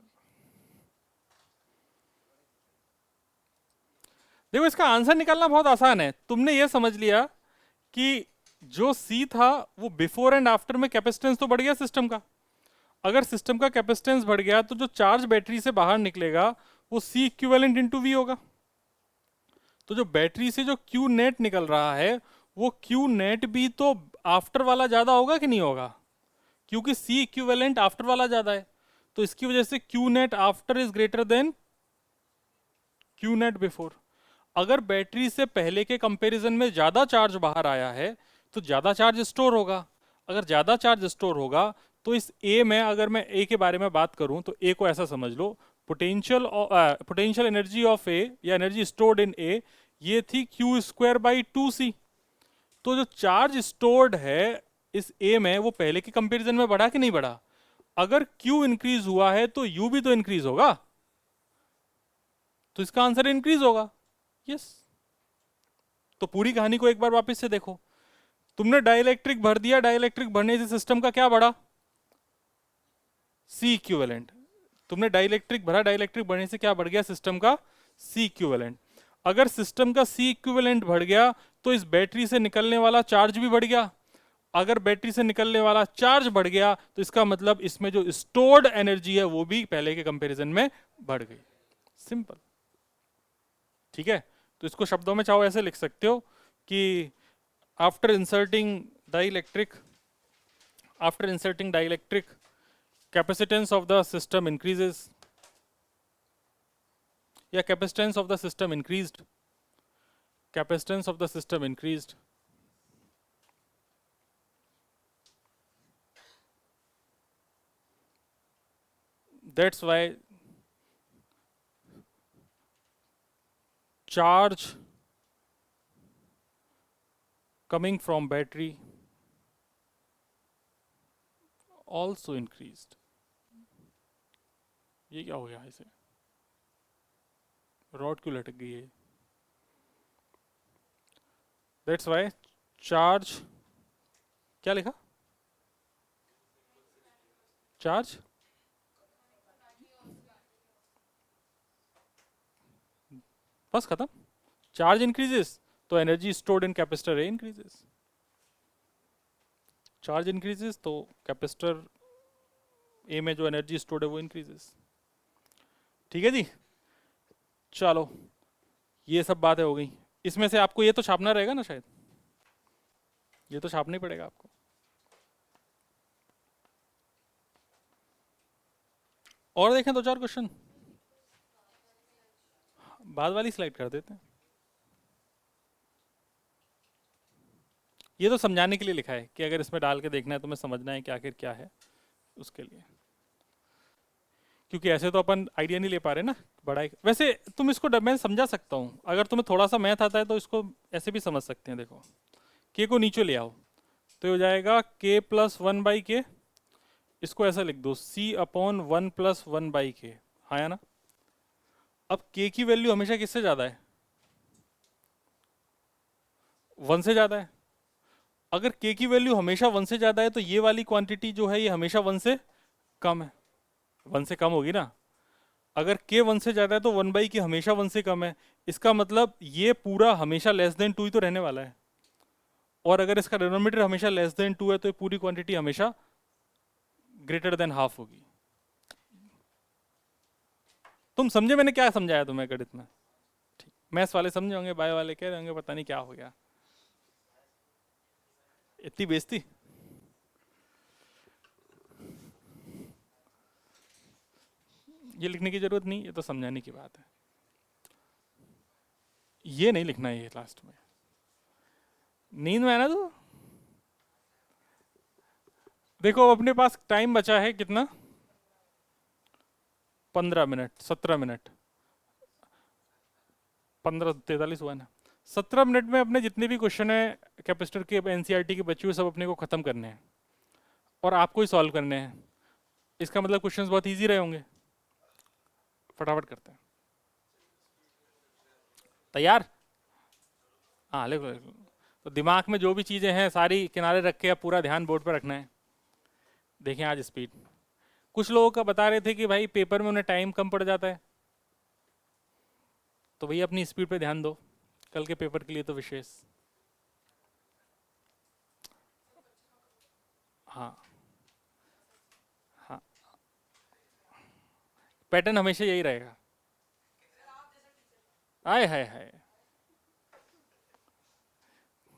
देखो इसका आंसर निकालना बहुत आसान है। तुमने ये समझ लिया कि जो C था वो बिफोर एंड आफ्टर में कैपेसिटेंस तो बढ़ गया सिस्टम का। अगर सिस्टम का कैपेसिटेंस बढ़ गया तो जो चार्ज बैटरी से बाहर निकलेगा वो C इक्विवेलेंट इंटू V होगा। तो जो बैटरी से जो Q नेट निकल रहा है वो Q नेट भी तो आफ्टर वाला ज्यादा होगा कि नहीं होगा, क्योंकि C इक्विवेलेंट आफ्टर वाला ज्यादा है। तो इसकी वजह से Q net after is greater than Q net before. अगर बैटरी से पहले के कंपैरिजन में ज्यादा चार्ज बाहर आया है तो ज्यादा चार्ज स्टोर होगा। अगर ज्यादा चार्ज स्टोर होगा तो इस A में, अगर मैं A के बारे में बात करूं तो A को ऐसा समझ लो, पोटेंशियल एनर्जी ऑफ A या एनर्जी स्टोर्ड इन A ये थी Q²/2C। तो जो चार्ज स्टोर्ड है इस A में वो पहले के कंपैरिजन में बढ़ा कि नहीं बढ़ा। अगर Q इंक्रीज हुआ है तो U भी तो इंक्रीज होगा, तो इसका आंसर इंक्रीज होगा, यस। तो पूरी कहानी को एक बार वापस से देखो, तुमने डाइलेक्ट्रिक भर दिया, डाइलेक्ट्रिक भरने से सिस्टम का क्या बढ़ा, C इक्विवेलेंट। तुमने डाइलेक्ट्रिक भरा, डाइलेक्ट्रिक भरने से क्या बढ़ गया सिस्टम का, C इक्विवेलेंट। अगर सिस्टम का सी इक्विवेलेंट बढ़ गया तो इस बैटरी से निकलने वाला चार्ज भी बढ़ गया। अगर बैटरी से निकलने वाला चार्ज बढ़ गया तो इसका मतलब इसमें जो स्टोर्ड एनर्जी है वो भी पहले के कंपैरिजन में बढ़ गई। सिंपल। ठीक है, तो इसको शब्दों में चाहो ऐसे लिख सकते हो कि after inserting dielectric capacitance of the system increases, या capacitance of the system increased, capacitance of the system increased, that's why charge coming from battery also increased। ये क्या हो गया, इसे रॉड क्यों लटक गई है? दैट्स वाई चार्ज, क्या लिखा? चार्ज बस खत्म। चार्ज इंक्रीजेस तो energy stored in capacitor A increases, charge increases तो कैपेसिटर ए में जो एनर्जी स्टोर्ड है वो इंक्रीजेस। ठीक है जी, चलो ये सब बातें हो गई। इसमें से आपको ये तो छापना रहेगा ना, शायद ये तो छापना ही पड़ेगा आपको। और देखें दो चार क्वेश्चन, बाद वाली स्लाइड कर देते हैं। ये तो समझाने के लिए लिखा है कि अगर इसमें डाल के देखना है तुम्हें समझना है कि आखिर क्या है, उसके लिए। क्योंकि ऐसे तो अपन आइडिया नहीं ले पा रहे ना बड़ा। वैसे तुम इसको मैं समझा सकता हूँ, अगर तुम्हें थोड़ा सा मैथ आता है तो इसको ऐसे भी समझ सकते हैं। देखो के को नीचे ले आओ तो हो जाएगा के प्लस वन बाई के, इसको ऐसा लिख दो C upon one plus one by K, हाँ या ना? अब के की वैल्यू हमेशा किससे ज्यादा है? वन से ज्यादा है। अगर के की वैल्यू हमेशा वन से ज्यादा है तो ये वाली क्वांटिटी जो है ये हमेशा वन से कम है, वन से कम होगी ना। अगर के वन से ज्यादा है तो वन बाई के हमेशा वन से कम है, इसका मतलब ये पूरा हमेशा लेस देन टू ही तो रहने वाला है। और अगर इसका डिनोमिनेटर हमेशा लेस देन टू है तो ये पूरी क्वांटिटी हमेशा ग्रेटर देन हाफ होगी। तुम समझे मैंने क्या समझाया तुम्हें गणित में? ठीक, मैथ्स वाले समझे होंगे, बायो वाले कह रहे होंगे पता नहीं क्या हो गया, इतनी बेइज्जती। ये लिखने की जरूरत नहीं, ये तो समझाने की बात है। ये नहीं लिखना है, ये लास्ट में। नींद में है ना तू? देखो अपने पास टाइम बचा है कितना, 15 मिनट, 17 मिनट, 15:43 हुआ ना। 17 मिनट में अपने जितने भी क्वेश्चन है कैपेसिटर के एनसीईआरटी के बच्चे हुए सब अपने को खत्म करने हैं और आपको ही सॉल्व करने हैं। इसका मतलब क्वेश्चंस बहुत इजी रहे होंगे। फटाफट करते हैं। तैयार? हाँ लिखो लिखो। तो दिमाग में जो भी चीज़ें हैं सारी किनारे रख के अब पूरा ध्यान बोर्ड पर रखना है। देखें आज स्पीड, कुछ लोगों का बता रहे थे कि भाई पेपर में उन्हें टाइम कम पड़ जाता है, तो भैया अपनी स्पीड पे ध्यान दो, कल के पेपर के लिए तो विशेष। हाँ हाँ, पैटर्न हमेशा यही रहेगा। आए हाय हाय,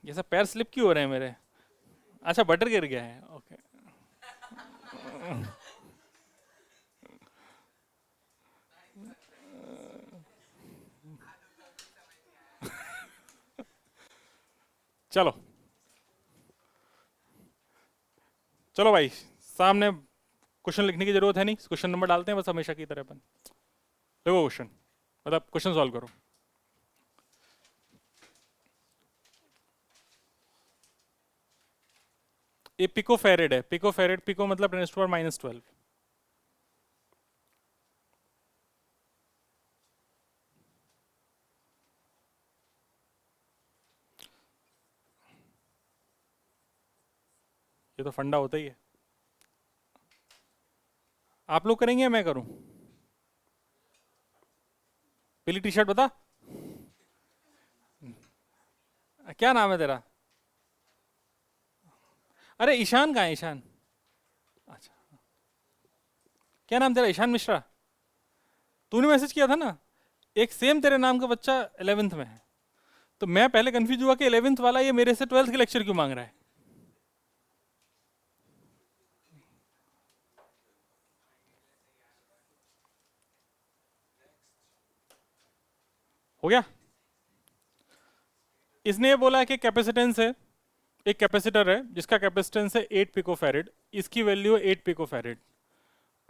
ये सब पैर स्लिप क्यों हो रहे हैं मेरे? अच्छा बटर गिर गया है, ओके। चलो चलो भाई, सामने क्वेश्चन लिखने की जरूरत है नहीं, क्वेश्चन नंबर डालते हैं बस हमेशा की तरह अपन। देखो क्वेश्चन, मतलब क्वेश्चन सॉल्व करो। ये पिको फेरेड है, पिको फेरेड, पिको मतलब 10⁻⁻12। ये तो फंडा होता ही है। आप लोग करेंगे या मैं करूं? पीली टी शर्ट बता। क्या नाम है तेरा? अरे ईशान कहाँ है ईशान? अच्छा, क्या नाम तेरा? ईशान मिश्रा। तूने मैसेज किया था ना, एक सेम तेरे नाम का बच्चा 11th में है। तो मैं पहले कंफ्यूज हुआ कि 11th वाला ये मेरे से 12th के लेक्चर क्यों मांग रहा है। हो गया। इसने ये बोला कि कैपेसिटेंस है, एक कैपेसिटर है जिसका कैपेसिटेंस है 8 पिकोफैरेड, इसकी वैल्यू है 8 पिकोफैरेड।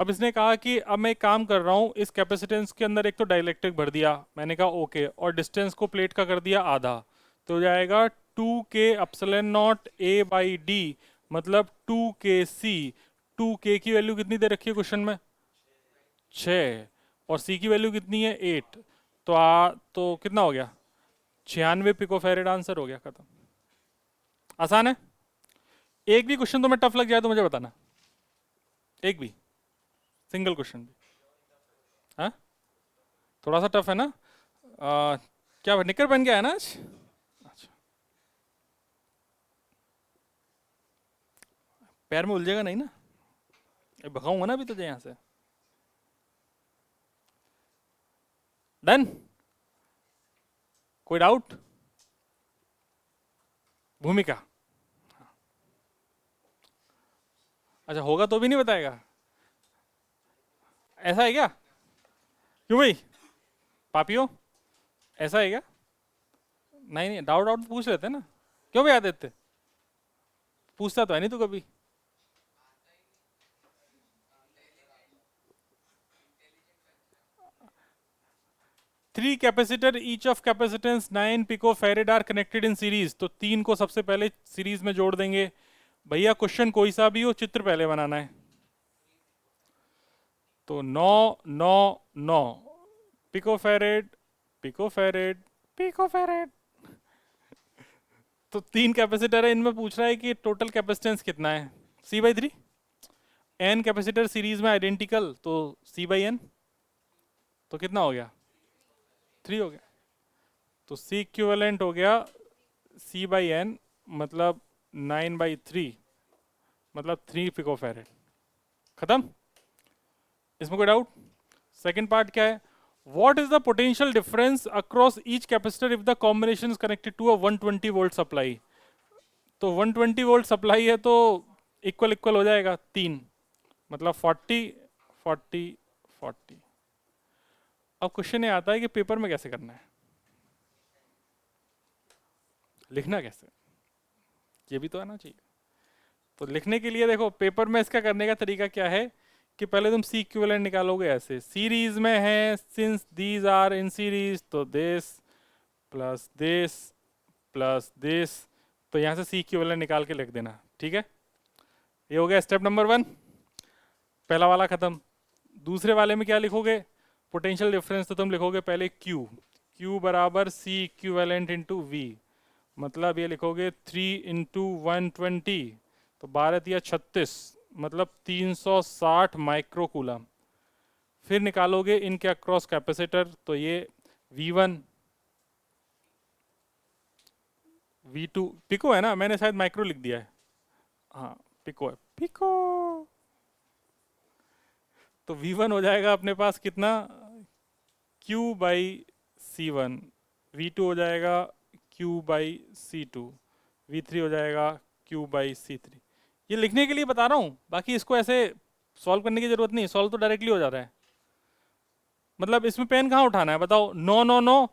अब इसने कहा कि अब मैं एक काम कर रहा हूँ, इस कैपेसिटेंस के अंदर एक तो डाइलेक्ट्रिक भर दिया, मैंने कहा ओके, और डिस्टेंस को प्लेट का कर दिया आधा, तो हो जाएगा 2k epsilon not a by D, मतलब 2kc। 2k की वैल्यू कितनी दे रखी है क्वेश्चन में? 6, और c की वैल्यू कितनी है? 8। तो कितना हो गया? 96 पिकोफैरेड। आंसर हो गया, खत्म। आसान है। एक भी क्वेश्चन तुम्हें टफ लग जाए तो मुझे बताना, एक भी सिंगल क्वेश्चन भी। हाँ, थोड़ा सा टफ है ना? क्या निकर बन गया है ना आज? अच्छा, पैर में उलझेगा नहीं ना? भगाऊंगा ना अभी तुझे यहाँ से। डन। कोई डाउट? भूमिका? अच्छा, होगा तो भी नहीं बताएगा? ऐसा है क्या? क्यों भाई? पापियो, ऐसा है क्या? नहीं नहीं, डाउट डाउट पूछ लेते ना। क्यों भी आदित्य, पूछता तो है नहीं तू कभी। Three capacitor each of capacitance 9 pico farad are connected in series, तो तीन को सबसे पहले सीरीज में जोड़ देंगे। भैया क्वेश्चन कोई सा भी हो, चित्र पहले बनाना है। तो 9 9 9 pico farad, pico farad, pico farad. तो तीन कैपेसिटर है, इनमें पूछ रहा है कि टोटल कैपेसिटेंस कितना है? C/3। एन कैपेसिटर सीरीज में आइडेंटिकल, तो C/n। तो कितना हो गया? 3 हो गया। तो C इक्विवेलेंट हो गया C/n, मतलब 9/3, मतलब 3 पिको फेरेड। खत्म। इसमें कोई डाउट? सेकेंड पार्ट क्या है? What is the potential difference across each capacitor if the combination is connected to a 120 volt supply? तो 120 वोल्ट सप्लाई है तो इक्वल इक्वल हो जाएगा, तीन, मतलब 40 40 40। अब क्वेश्चन ये आता है कि पेपर में कैसे करना है, लिखना कैसे, ये भी तो आना चाहिए। तो लिखने के लिए देखो, पेपर में इसका करने का तरीका क्या है कि पहले तुम सी इक्विवेलेंट निकालोगे ऐसे, सीरीज में है, since these are in series, तो this plus this plus this, तो यहाँ से सी इक्विवेलेंट निकाल के लिख देना, ठीक है। ये हो गया स्टेप नंबर 1, पहला वाला खत्म। दूसरे वाले में क्या लिखोगे? पोटेंशियल डिफरेंस, तो तुम लिखोगे पहले Q, Q बराबर सी इक्विवेलेंट इंटू वी, मतलब ये लिखोगे 3 इंटू 120, तो 12×3 = 36, मतलब 360 माइक्रोकूलम। फिर निकालोगे इनके अक्रॉस कैपेसिटर, तो ये V1 V2, पिको है ना, मैंने शायद माइक्रो लिख दिया है। हाँ, पिको है, पिको। तो V1 हो जाएगा अपने पास कितना? Q/C1। V2 हो जाएगा Q/C2। V3 हो जाएगा Q/C3। ये लिखने के लिए बता रहा हूँ, बाकी इसको ऐसे सॉल्व करने की जरूरत नहीं, सॉल्व तो डायरेक्टली हो जाता है। मतलब इसमें पेन कहाँ उठाना है बताओ? 9 9 9,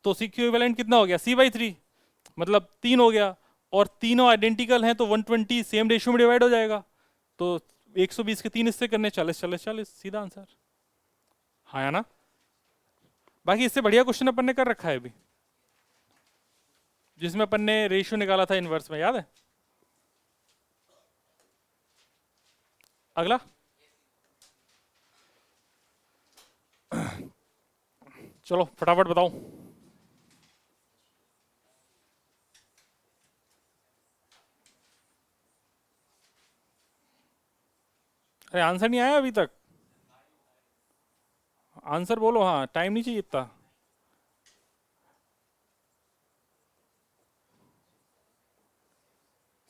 तो सी इक्विवेलेंट कितना हो गया? C/3, मतलब 3 हो गया, और तीनों आइडेंटिकल हैं तो 120 सेम रेशियो में डिवाइड हो जाएगा, तो 120 के 3 हिस्से करने, 40 40 40, सीधा आंसर। हाँ या ना? बाकी इससे बढ़िया क्वेश्चन अपन ने कर रखा है अभी, जिसमें अपन ने रेशियो निकाला था इनवर्स में, याद है? अगला, चलो फटाफट बताओ। अरे आंसर नहीं आया अभी तक? आंसर बोलो, हाँ, टाइम नहीं चाहिए इतना।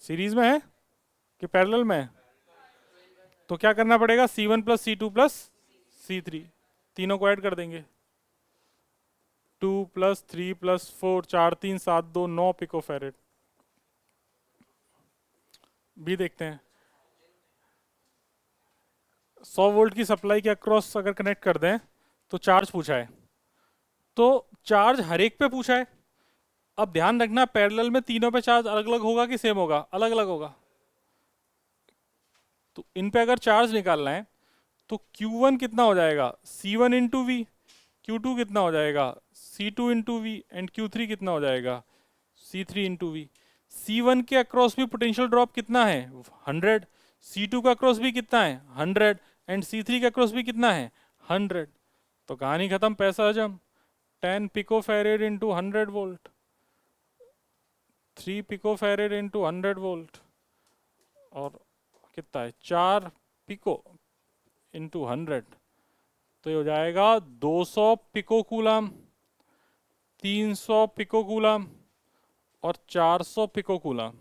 सीरीज में है कि पैरेलल में है? तो क्या करना पड़ेगा, C1 plus C2 plus C3, तीनों को ऐड कर देंगे। 2 प्लस 3 प्लस 4, 4 3 7 2 9 पिकोफैरेड। भी देखते हैं, 100 वोल्ट की सप्लाई के अक्रॉस अगर कनेक्ट कर दें तो चार्ज पूछा है, तो चार्ज हर एक पे पूछा है। अब ध्यान रखना पैरेलल में तीनों पे चार्ज अलग अलग होगा कि सेम होगा? अलग अलग होगा। तो इन पे अगर चार्ज निकालना है तो Q1 कितना हो जाएगा, C1 इंटू वी। Q2 कितना हो जाएगा, C2 into we. And Q3 कितना हो जाएगा, C3 इंटू वी। C1 के अक्रॉस भी पोटेंशियल ड्रॉप कितना है, 100। C2 का अक्रॉस भी कितना है, 100। एंड C3 का अक्रॉस भी कितना है, 100। तो कहानी खत्म, पैसा हजम। 10 picofarad into 100 volt, 3 picofarad into 100 volt, और कितना है, 4 पिको इंटू 100, तो ये हो जाएगा 200 पिको कूलम, 300 पिको कूलम और 400 पिको कूलम।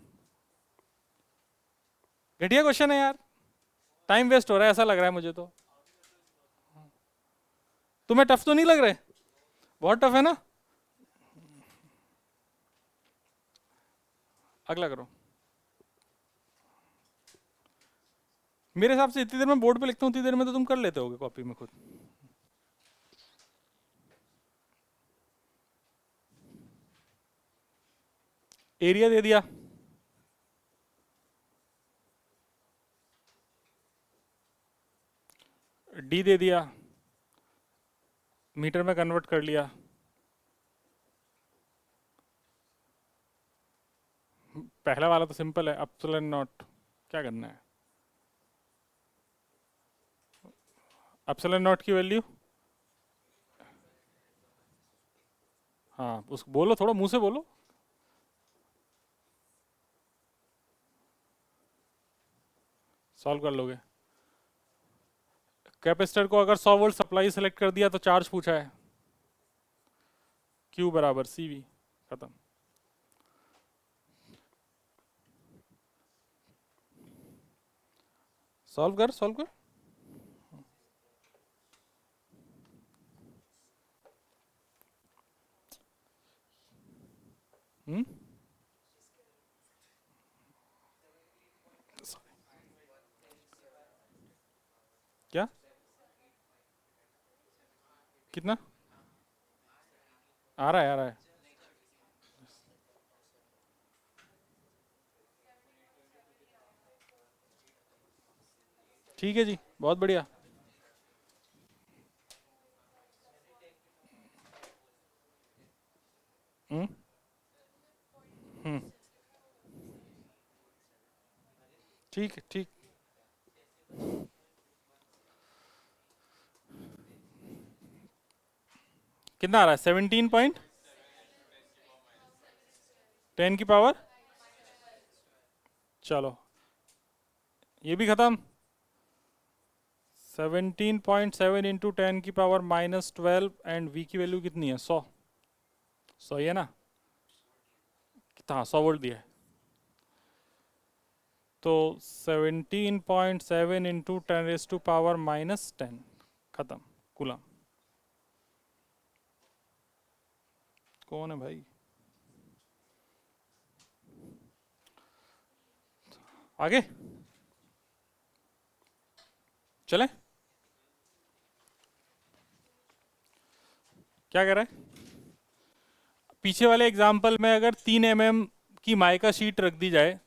घटिया क्वेश्चन है यार, टाइम वेस्ट हो रहा है ऐसा लग रहा है मुझे तो। तुम्हें टफ तो नहीं लग रहे? बहुत टफ है ना। अगला करो। मेरे हिसाब से इतनी देर में बोर्ड पे लिखता हूँ, उतनी देर में तो तुम कर लेते होगे कॉपी में खुद। एरिया दे दिया, डी दे दिया, मीटर में कन्वर्ट कर लिया। पहला वाला तो सिंपल है, एप्सिलॉन नॉट। क्या करना है, एप्सिलॉन नॉट की वैल्यू, हाँ उस बोलो, थोड़ा मुंह से बोलो। सॉल्व कर लोगे। कैपेसिटर को अगर 100 वोल्ट सप्लाई सेलेक्ट कर दिया तो चार्ज पूछा है, Q बराबर CV, खत्म। सॉल्व कर, सॉल्व कर। हम्म, क्या कितना आ रहा है, आ रहा है। ठीक है जी, बहुत बढ़िया। हम्म हम्म, ठीक है, ठीक। कितना आ रहा है, 17.10 की पावर, चलो ये भी खत्म। 17.7 इंटू 10 की पावर -12, एंड V की वैल्यू कितनी है, 100। 100 ही है ना, कितना, हाँ 100 वोल्ट दिया है। तो 17.7 इंटू 10 रेज टू पावर -10, खत्म, कूलम। कौन है भाई, आगे चले। क्या कह रहा है, पीछे वाले एग्जाम्पल में अगर 3 mm की माइका शीट रख दी जाए,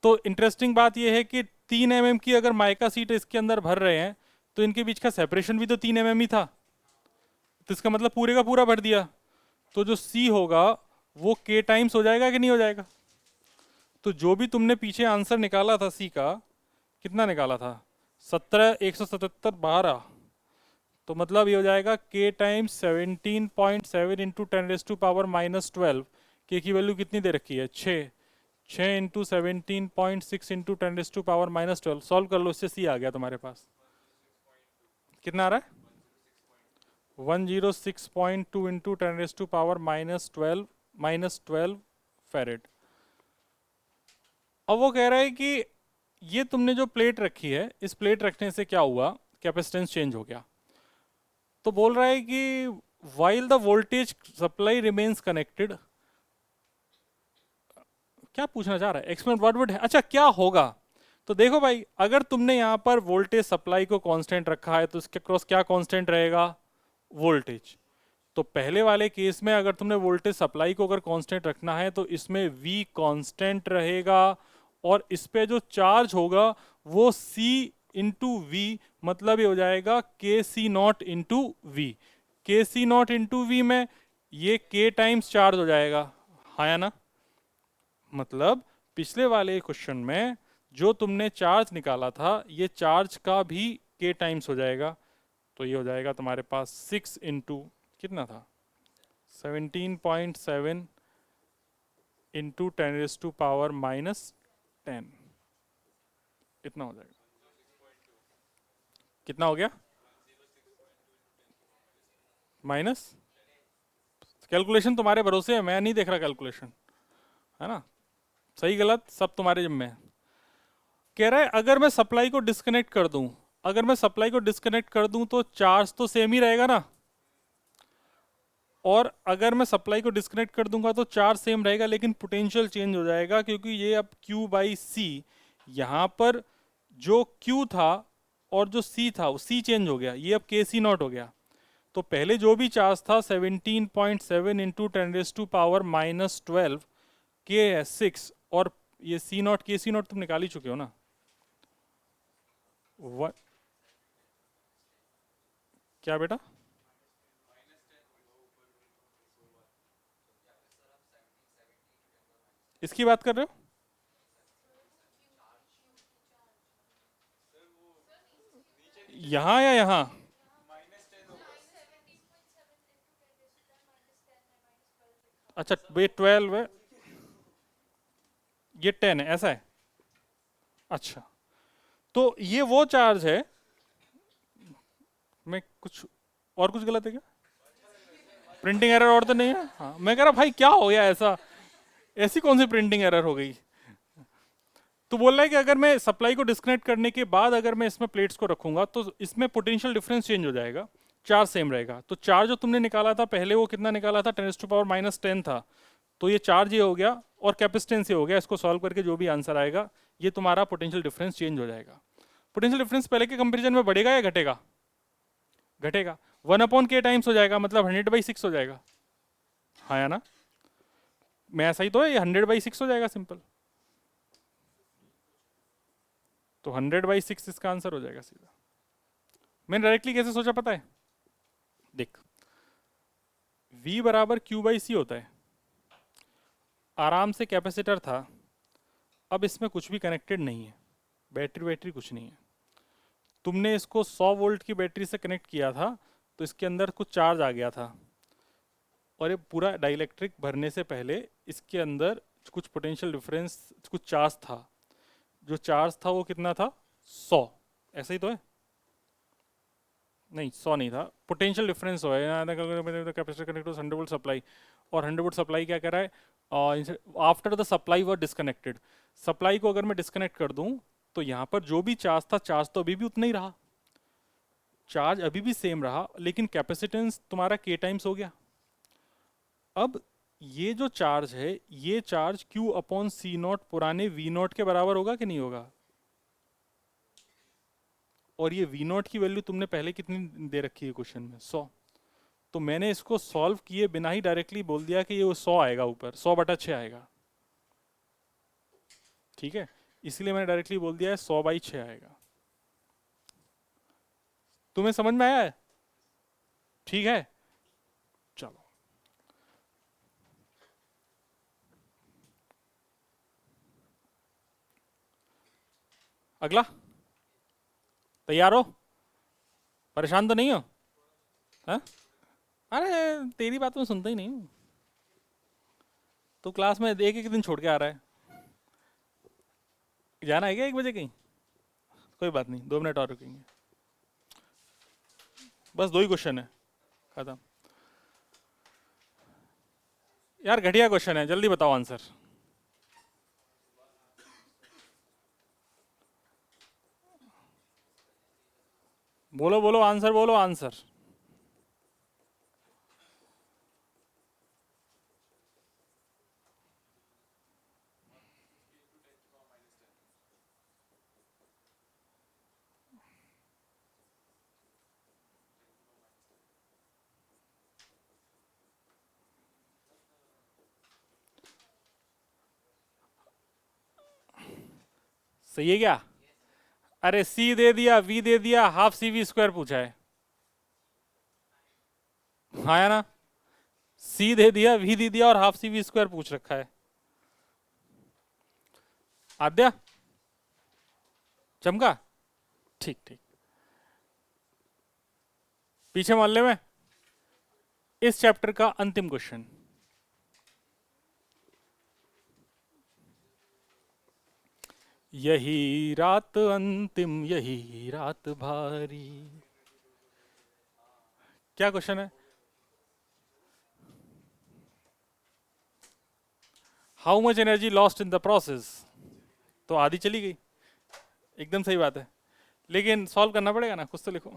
तो इंटरेस्टिंग बात यह है कि 3 mm की अगर माइका शीट इसके अंदर भर रहे हैं तो इनके बीच का सेपरेशन भी तो 3 mm ही था, तो इसका मतलब पूरे का पूरा भर दिया। तो जो C होगा वो K टाइम्स हो जाएगा कि नहीं हो जाएगा? तो जो भी तुमने पीछे आंसर निकाला था C का, कितना निकाला था, 17, 177, 12। तो मतलब ये हो जाएगा K times 17.7 into 10 raise to power -12। K की वैल्यू कितनी दे रखी है, 6। 6 into 17.6 into 10 raise to power -12। Solve कर लो, इससे C आ गया तुम्हारे पास। कितना आ रहा है, 106.2 into 10 raise to power -12 farad. अब वो कह रहा है कि ये तुमने जो प्लेट रखी है, इस प्लेट रखने से क्या हुआ, कैपेसिटेंस चेंज हो गया। तो बोल रहा है कि while the voltage supply remains connected, क्या पूछना चाह रहा है, एक्सप्लेन व्हाट वुड, अच्छा क्या होगा। तो देखो भाई, अगर तुमने यहाँ पर वोल्टेज सप्लाई को कांस्टेंट रखा है तो इसके क्रॉस क्या कांस्टेंट रहेगा, वोल्टेज। तो पहले वाले केस में अगर तुमने वोल्टेज सप्लाई को अगर कांस्टेंट रखना है तो इसमें V कांस्टेंट रहेगा, और इस पे जो चार्ज होगा वो C इंटू वी, मतलब ये हो जाएगा के सी नॉट इंटू वी। के सी नॉट इंटू वी में ये K टाइम्स चार्ज हो जाएगा, हाँ या ना। मतलब पिछले वाले क्वेश्चन में जो तुमने चार्ज निकाला था, ये चार्ज का भी K टाइम्स हो जाएगा। तो ये हो जाएगा तुम्हारे पास 6 इंटू कितना था, 17.7 इंटू 10⁻⁻10, इतना हो जाएगा। कितना हो गया, माइनस, कैलकुलेशन तुम्हारे भरोसे है, मैं नहीं देख रहा कैलकुलेशन, है ना, सही गलत सब तुम्हारे जिम्मे है। कह रहा है अगर मैं सप्लाई को डिस्कनेक्ट कर दूं, अगर मैं सप्लाई को डिस्कनेक्ट कर दूं तो चार्ज तो सेम ही रहेगा ना, और अगर मैं सप्लाई को डिस्कनेक्ट कर दूंगा तो चार्ज सेम रहेगा, लेकिन पोटेंशियल चेंज हो जाएगा, क्योंकि ये अब Q बाई सी, यहाँ पर जो Q था और जो C था वो C चेंज हो गया, ये अब के सी नॉट हो गया। तो पहले जो भी चार्ज था 17.7 इंटू 10⁻⁻12 के 6, और ये C नॉट के सी नॉट तुम निकाल ही चुके हो ना। क्या बेटा, इसकी बात कर रहे हो, यहां या यहां, अच्छा ये 12 है, ये 10 है, ऐसा है। अच्छा, तो ये वो चार्ज है, मैं कुछ और कुछ गलत है क्या, प्रिंटिंग एरर और तो नहीं है, हाँ मैं कह रहा भाई क्या हो गया ऐसा, ऐसी कौन सी प्रिंटिंग एरर हो गई। तो बोल रहा है कि अगर मैं सप्लाई को डिस्कनेक्ट करने के बाद अगर मैं इसमें प्लेट्स को रखूंगा तो इसमें पोटेंशियल डिफरेंस चेंज हो जाएगा, चार्ज सेम रहेगा। तो चार्ज जो तुमने निकाला था पहले वो कितना निकाला था, 10⁻⁻10 था, तो ये चार्ज ये हो गया और कैपेसिटेंस ये हो गया। इसको सॉल्व करके जो भी आंसर आएगा ये तुम्हारा पोटेंशियल डिफरेंस चेंज हो जाएगा। पोटेंशियल डिफरेंस पहले के कंपेरिजन में बढ़ेगा या घटेगा, घटेगा, 1/k टाइम्स हो जाएगा, मतलब 100/6 हो जाएगा, हाँ या ना, मैं ऐसा ही तो है, ये 100/6 हो जाएगा सिंपल। तो 100/6 इसका आंसर हो जाएगा सीधा। मैंने डायरेक्टली कैसे सोचा पता है, देख V बराबर Q/C होता है, आराम से कैपेसिटर था, अब इसमें कुछ भी कनेक्टेड नहीं है, बैटरी वैटरी कुछ नहीं है, तुमने इसको 100 वोल्ट की बैटरी से कनेक्ट किया था तो इसके अंदर कुछ चार्ज आ गया था, और ये पूरा डाइलेक्ट्रिक भरने से पहले इसके अंदर कुछ पोटेंशियल डिफरेंस, कुछ चार्ज था, जो चार्ज था वो कितना था, 100, ऐसा ही तो है, नहीं 100 नहीं था, पोटेंशियल डिफरेंस हो है, कैपेसिटर कनेक्ट 100 वोल्ट सप्लाई, और 100 वोल्ट सप्लाई क्या कह रहा है, after the supply were disconnected, supply को अगर मैं डिस्कनेक्ट कर दूं तो यहाँ पर जो भी चार्ज था, चार्ज तो अभी भी उतना ही रहा, चार्ज अभी भी सेम रहा, लेकिन कैपेसिटेंस तुम्हारा K टाइम्स हो गया। अब ये जो चार्ज है, ये चार्ज Q/C0 पुराने V0 के बराबर होगा कि नहीं होगा, और ये V0 की वैल्यू तुमने पहले कितनी दे रखी है क्वेश्चन में, 100। तो मैंने इसको सॉल्व किए बिना ही डायरेक्टली बोल दिया कि ये 100 आएगा, ऊपर 100/6 आएगा, ठीक है, इसलिए मैंने डायरेक्टली बोल दिया है 100/6 आएगा। तुम्हें समझ में आया है, ठीक है, चलो अगला, तैयार हो, परेशान तो नहीं हो, हाँ? अरे तेरी बात मैं सुनता ही नहीं हूँ, तो क्लास में एक एक दिन छोड़ के आ रहा है, जाना है क्या 1 बजे कहीं, कोई बात नहीं, 2 मिनट और रुकेंगे, बस 2 ही क्वेश्चन है, खत्म। यार घटिया क्वेश्चन है, जल्दी बताओ आंसर। बोलो बोलो आंसर, बोलो आंसर। सही है क्या? अरे सी दे दिया, वी दे दिया, हाफ सी वी स्क्वायर पूछा है। हाँ या ना? सी दे दिया, वी दे दिया और हाफ सी वी स्क्वायर पूछ रखा है। आद्या, चमका? ठीक ठीक। पीछे मोहल्ले में इस चैप्टर का अंतिम क्वेश्चन। यही रात अंतिम, यही रात भारी। क्या क्वेश्चन है? How much energy lost in the process? तो आधी चली गई, एकदम सही बात है। लेकिन सॉल्व करना पड़ेगा ना, कुछ तो लिखो।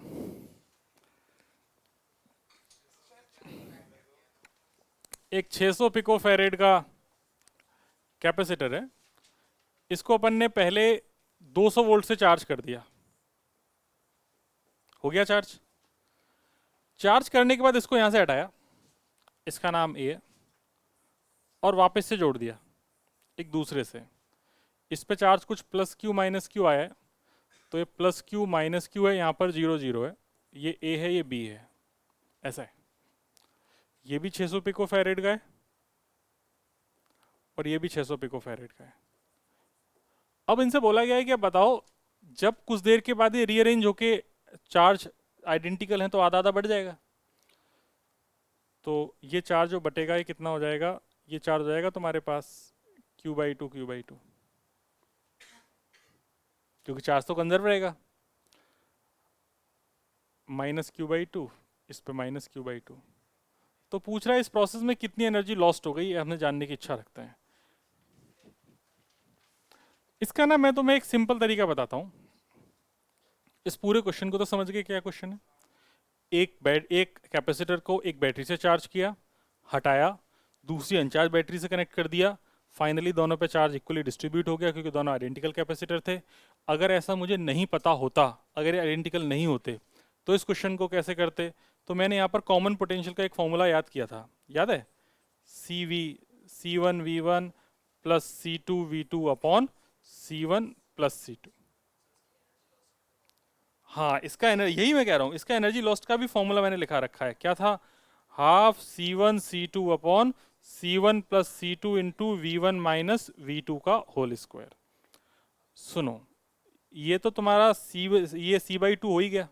एक 600 पिको फेरेड का कैपेसिटर है, इसको अपन ने पहले 200 वोल्ट से चार्ज कर दिया। हो गया चार्ज। चार्ज करने के बाद इसको यहां से हटाया, इसका नाम ए, और वापस से जोड़ दिया एक दूसरे से। इस पे चार्ज कुछ प्लस क्यू माइनस क्यू आया है, तो ये प्लस क्यू माइनस क्यू है, यहाँ पर 0 0 है। ये ए है, ये बी है, ऐसा है। ये भी 600 पिको फेरेड का है और ये भी 600 पिको फेरेड का है। अब इनसे बोला गया है कि अब बताओ, जब कुछ देर के बाद ये रीअरेंज होके चार्ज आइडेंटिकल है तो आधा आधा बढ़ जाएगा। तो ये चार्ज जो बटेगा ये कितना हो जाएगा? ये चार्ज हो जाएगा तुम्हारे पास Q/2 Q/2, क्योंकि चार्ज तो कंजर्व रहेगा। -Q/2, इस पे -Q/2। तो पूछ रहा है इस प्रोसेस में कितनी एनर्जी लॉस्ट हो गई, ये हमने जानने की इच्छा रखते हैं। इसका ना मैं तुम्हें एक सिंपल तरीका बताता हूँ। इस पूरे क्वेश्चन को तो समझ गए क्या क्वेश्चन है? एक कैपेसिटर को एक बैटरी से चार्ज किया, हटाया, दूसरी अनचार्ज बैटरी से कनेक्ट कर दिया, फाइनली दोनों पे चार्ज इक्वली डिस्ट्रीब्यूट हो गया क्योंकि दोनों आइडेंटिकल कैपेसिटर थे। अगर ऐसा मुझे नहीं पता होता, अगर ये आइडेंटिकल नहीं होते, तो इस क्वेश्चन को कैसे करते? तो मैंने यहाँ पर कॉमन पोटेंशियल का एक फॉर्मूला याद किया था, याद है? C1 V1 plus C2 V2 upon C1 plus C2। हाँ, इसका यही मैं कह रहा हूँ, इसका एनर्जी लॉस्ट का भी फॉर्मूला मैंने लिखा रखा है। क्या था? Half C1 C2 upon C1 plus C2 into V1 minus V2 का होल स्क्वायर। सुनो, ये तो तुम्हारा ये C/2 हो ही गया,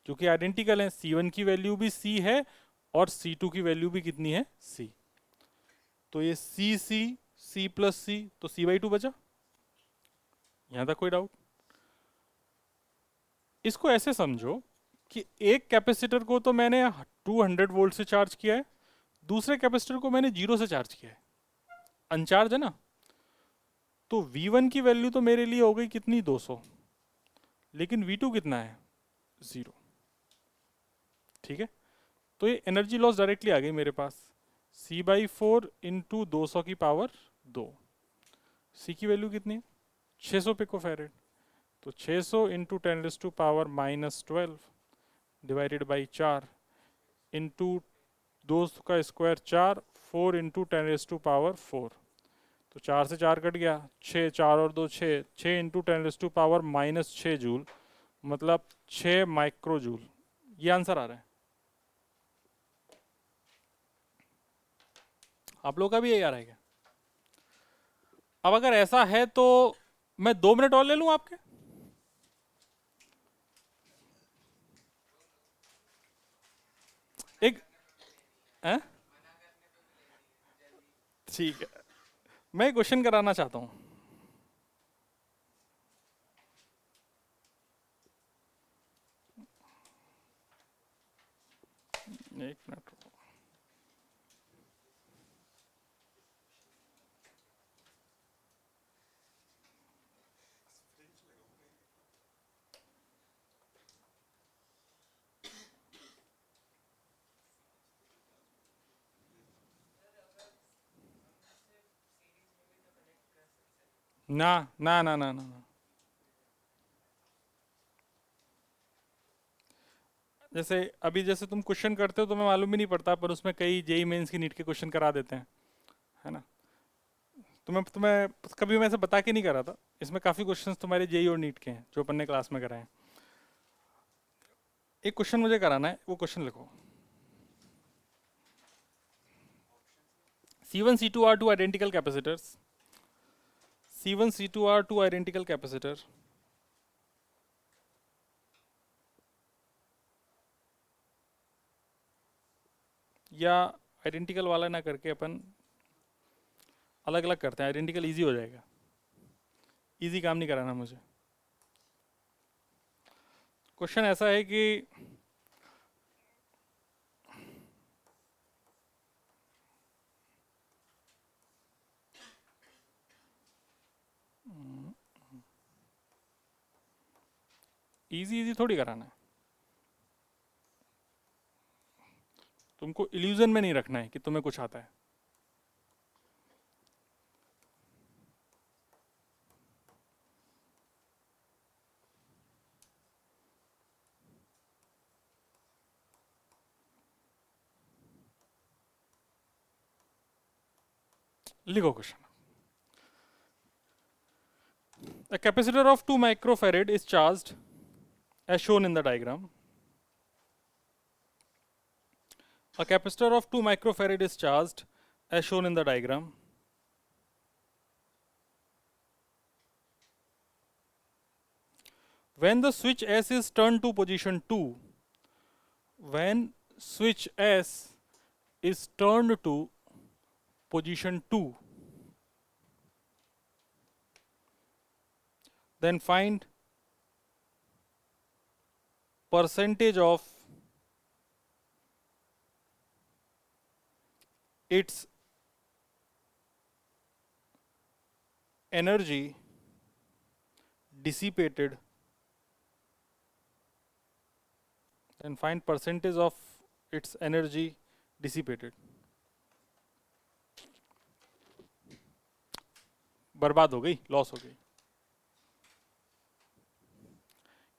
क्योंकि आइडेंटिकल है। C1 की वैल्यू भी C है और C2 की वैल्यू भी कितनी है? C। तो ये C प्लस C, तो C/2 बचा। यहां तक कोई डाउट? इसको ऐसे समझो कि एक कैपेसिटर को तो मैंने 200 वोल्ट से चार्ज किया है, दूसरे कैपेसिटर को मैंने 0 से चार्ज किया है, अनचार्ज है ना। तो V1 की वैल्यू तो मेरे लिए हो गई कितनी? 200। लेकिन V2 कितना है? 0। ठीक है, तो ये एनर्जी लॉस डायरेक्टली आ गई मेरे पास। C/4 इंटू 200 की पावर 2। C की वैल्यू कितनी है? 600 पिको फेरेड। तो 600 इंटू 10⁻⁻12 डिवाइडेड बाई 4 इंटू 2 का स्क्वायर 4, 4 इंटू 10⁻4। तो 4 से 4 कट गया, 6, 4 और 2 6, 6 इंटू 10⁻⁻6 जूल, मतलब 6 माइक्रो जूल। ये आंसर आ रहा है। आप लोगों का भी यही आ रहा है क्या? अब अगर ऐसा है तो मैं 2 मिनट और ले लूं आपके? एक है? ठीक है, मैं क्वेश्चन कराना चाहता हूं। एक मिनट। ना ना ना ना ना ना। जैसे अभी जैसे तुम क्वेश्चन करते हो तो मैं मालूम भी नहीं पड़ता, पर उसमें कई जेई मेंस की नीट के क्वेश्चन करा देते हैं, है ना। तुम्हें तुम्हें कभी मैं ऐसे बता के नहीं करा था, इसमें काफ़ी क्वेश्चंस तुम्हारे जेई और नीट के हैं जो अपन ने क्लास में कराए हैं। एक क्वेश्चन मुझे कराना है, वो क्वेश्चन लिखो। C1 C2 are two identical capacitors. C1 C2 are two identical capacitor. या आइडेंटिकल वाला ना करके अपन अलग अलग करते हैं, आइडेंटिकल इजी हो जाएगा, इजी काम नहीं कराना मुझे। क्वेश्चन ऐसा है कि इजी इजी थोड़ी कराना है, तुमको इल्यूजन में नहीं रखना है कि तुम्हें कुछ आता है। लिखो question. A capacitor of 2 microfarad is charged as shown in the diagram. A capacitor of 2 microfarad is charged as shown in the diagram. When the switch S is turned to position 2, when switch S is turned to position 2, then find percentage of its energy dissipated, then find percentage of its energy dissipated. बर्बाद हो गई, लॉस हो गई,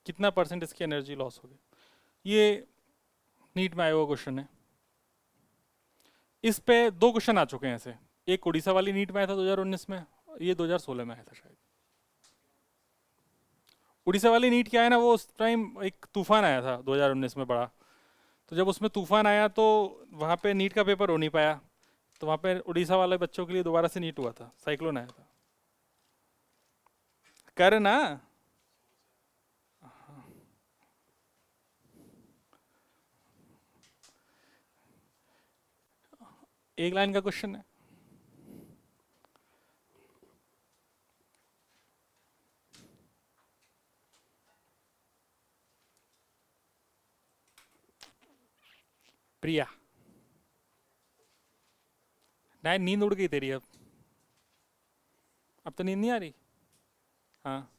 कितना परसेंट इसकी एनर्जी लॉस हो गई। ये नीट में आया हुआ क्वेश्चन है। इस पे दो क्वेश्चन आ चुके हैं ऐसे, एक उड़ीसा वाली नीट में आया था 2019 में, ये 2016 में आया था शायद। उड़ीसा वाली नीट क्या है ना, वो उस टाइम एक तूफान आया था 2019 में बड़ा, तो जब उसमें तूफान आया तो वहाँ पे नीट का पेपर हो नहीं पाया, तो वहाँ पे उड़ीसा वाले बच्चों के लिए दोबारा से नीट हुआ था, साइक्लोन आया था। कर ना, एक लाइन का क्वेश्चन है। प्रिया, नहीं नींद उड़ गई तेरी अब तो नींद नहीं आ रही। हाँ,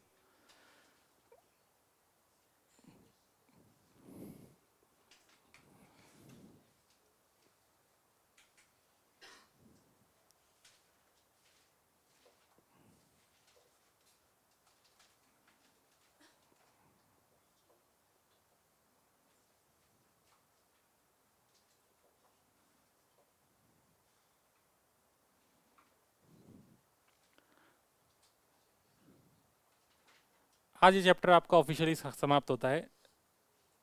आज ये चैप्टर आपका ऑफिशियली समाप्त होता है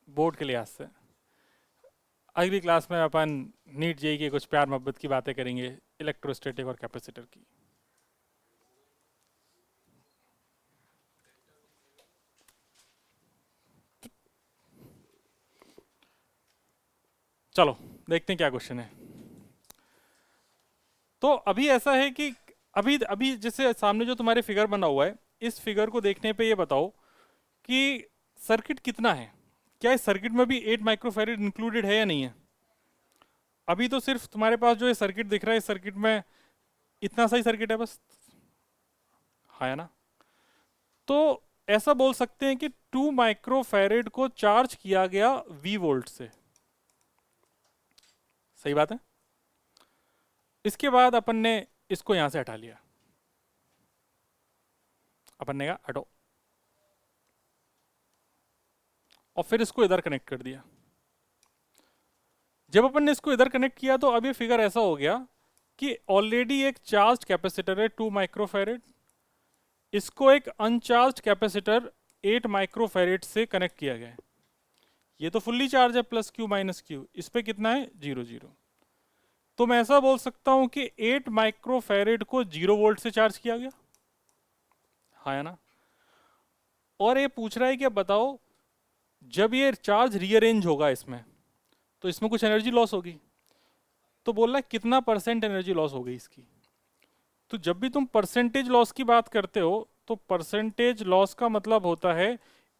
बोर्ड के लिहाज से। अगली क्लास में अपन नीट जेई की कुछ प्यार मोहब्बत की बातें करेंगे, इलेक्ट्रोस्टैटिक और कैपेसिटर की। चलो देखते हैं क्या क्वेश्चन है। तो अभी ऐसा है कि अभी अभी जैसे सामने जो तुम्हारे फिगर बना हुआ है, इस फिगर को देखने पे ये बताओ कि सर्किट कितना है, क्या इस सर्किट में भी 8 माइक्रोफैरेड इंक्लूडेड है या नहीं है। अभी तो सिर्फ तुम्हारे पास जो ये सर्किट दिख रहा है, इस सर्किट में इतना सही सर्किट है बस, हाँ है ना। तो ऐसा बोल सकते हैं कि 2 माइक्रोफैरेड को चार्ज किया गया V वोल्ट से, सही बात है। इसके बाद अपन ने इसको यहां से हटा लिया, अपन ने कहा हटो, और फिर इसको इधर कनेक्ट कर दिया। जब अपन ने इसको इधर कनेक्ट किया तो अब ये फिगर ऐसा हो गया कि ऑलरेडी एक चार्ज कैपेसिटर है 2 माइक्रोफैरेड, इसको एक अनचार्ज कैपेसिटर 8 माइक्रोफैरेड से कनेक्ट किया गया है। ये तो फुल्ली चार्ज है, प्लस क्यू माइनस क्यू, इस पे कितना है 0 0। तो मैं ऐसा बोल सकता हूं कि 8 माइक्रोफैरेड को 0 वोल्ट से चार्ज किया गया, हाँ है ना। और ये पूछ रहा है कि अब बताओ जब ये चार्ज रीअरेंज होगा इसमें तो इसमें कुछ एनर्जी लॉस होगी, तो बोल रहा है कितना परसेंट एनर्जी लॉस हो गई इसकी। तो जब भी तुम परसेंटेज लॉस की बात करते हो तो परसेंटेज लॉस का मतलब होता है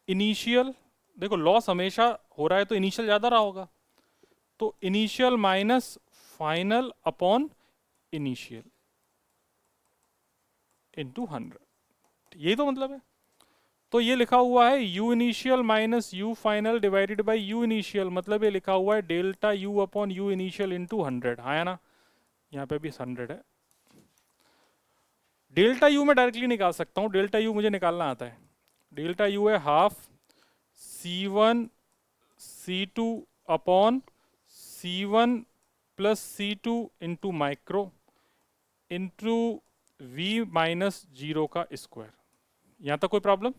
इनिशियल, देखो लॉस हमेशा हो रहा है तो इनिशियल ज्यादा रहा होगा, तो initial minus final upon initial into 100, यही तो मतलब है। तो ये लिखा हुआ है u initial minus u final divided by u initial, मतलब ये लिखा हुआ है delta u upon u initial into 100, हाँ है ना। यहाँ पे भी 100 है। डेल्टा u मैं डायरेक्टली निकाल सकता हूँ, डेल्टा u मुझे निकालना आता है। डेल्टा u है half c1 c2 upon c1 plus c2 into micro into v minus 0 का स्क्वायर। यहां तक कोई प्रॉब्लम?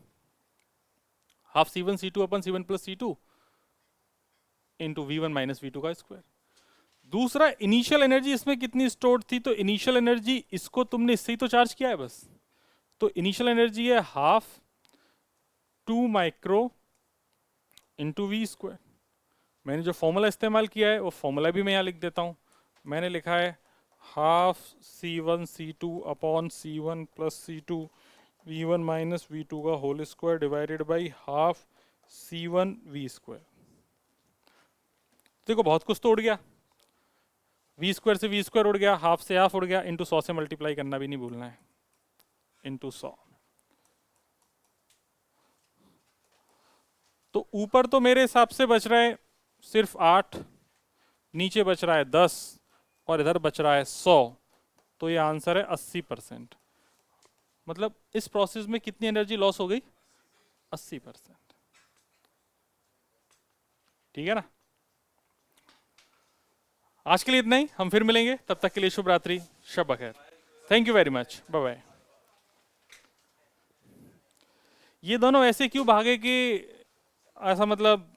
हाफ c1 c2 अपन c1 plus c2 into v1 minus v2 का स्क्वायर। दूसरा, इनिशियल एनर्जी इसमें कितनी स्टोर्ड थी, तो इनिशियल एनर्जी इसको तुमने इससे ही तो चार्ज किया है बस, तो इनिशियल एनर्जी है half 2 micro into V square. मैंने जो फॉर्मूला इस्तेमाल किया है वो फॉर्मूला भी मैं यहाँ लिख देता हूँ। मैंने लिखा है half c1 c2 upon c1 plus c2 v1 minus v2 का whole square divided by half c1 v square. देखो बहुत कुछ तो उड़ गया, वी स्क्वायर से वी स्क्वायर उड़ गया, हाफ से हाफ उड़ गया, इंटू 100 से मल्टीप्लाई करना भी नहीं भूलना है, इंटू 100। तो ऊपर तो मेरे हिसाब से बच रहा है सिर्फ 8, नीचे बच रहा है 10 और इधर बच रहा है 100, तो ये आंसर है 80%। मतलब इस प्रोसेस में कितनी एनर्जी लॉस हो गई? 80%। ठीक है ना। आज के लिए इतना ही, हम फिर मिलेंगे, तब तक के लिए शुभ रात्रि, शब बखैर। Thank you very much, bye bye. ये दोनों ऐसे क्यों भागे कि ऐसा मतलब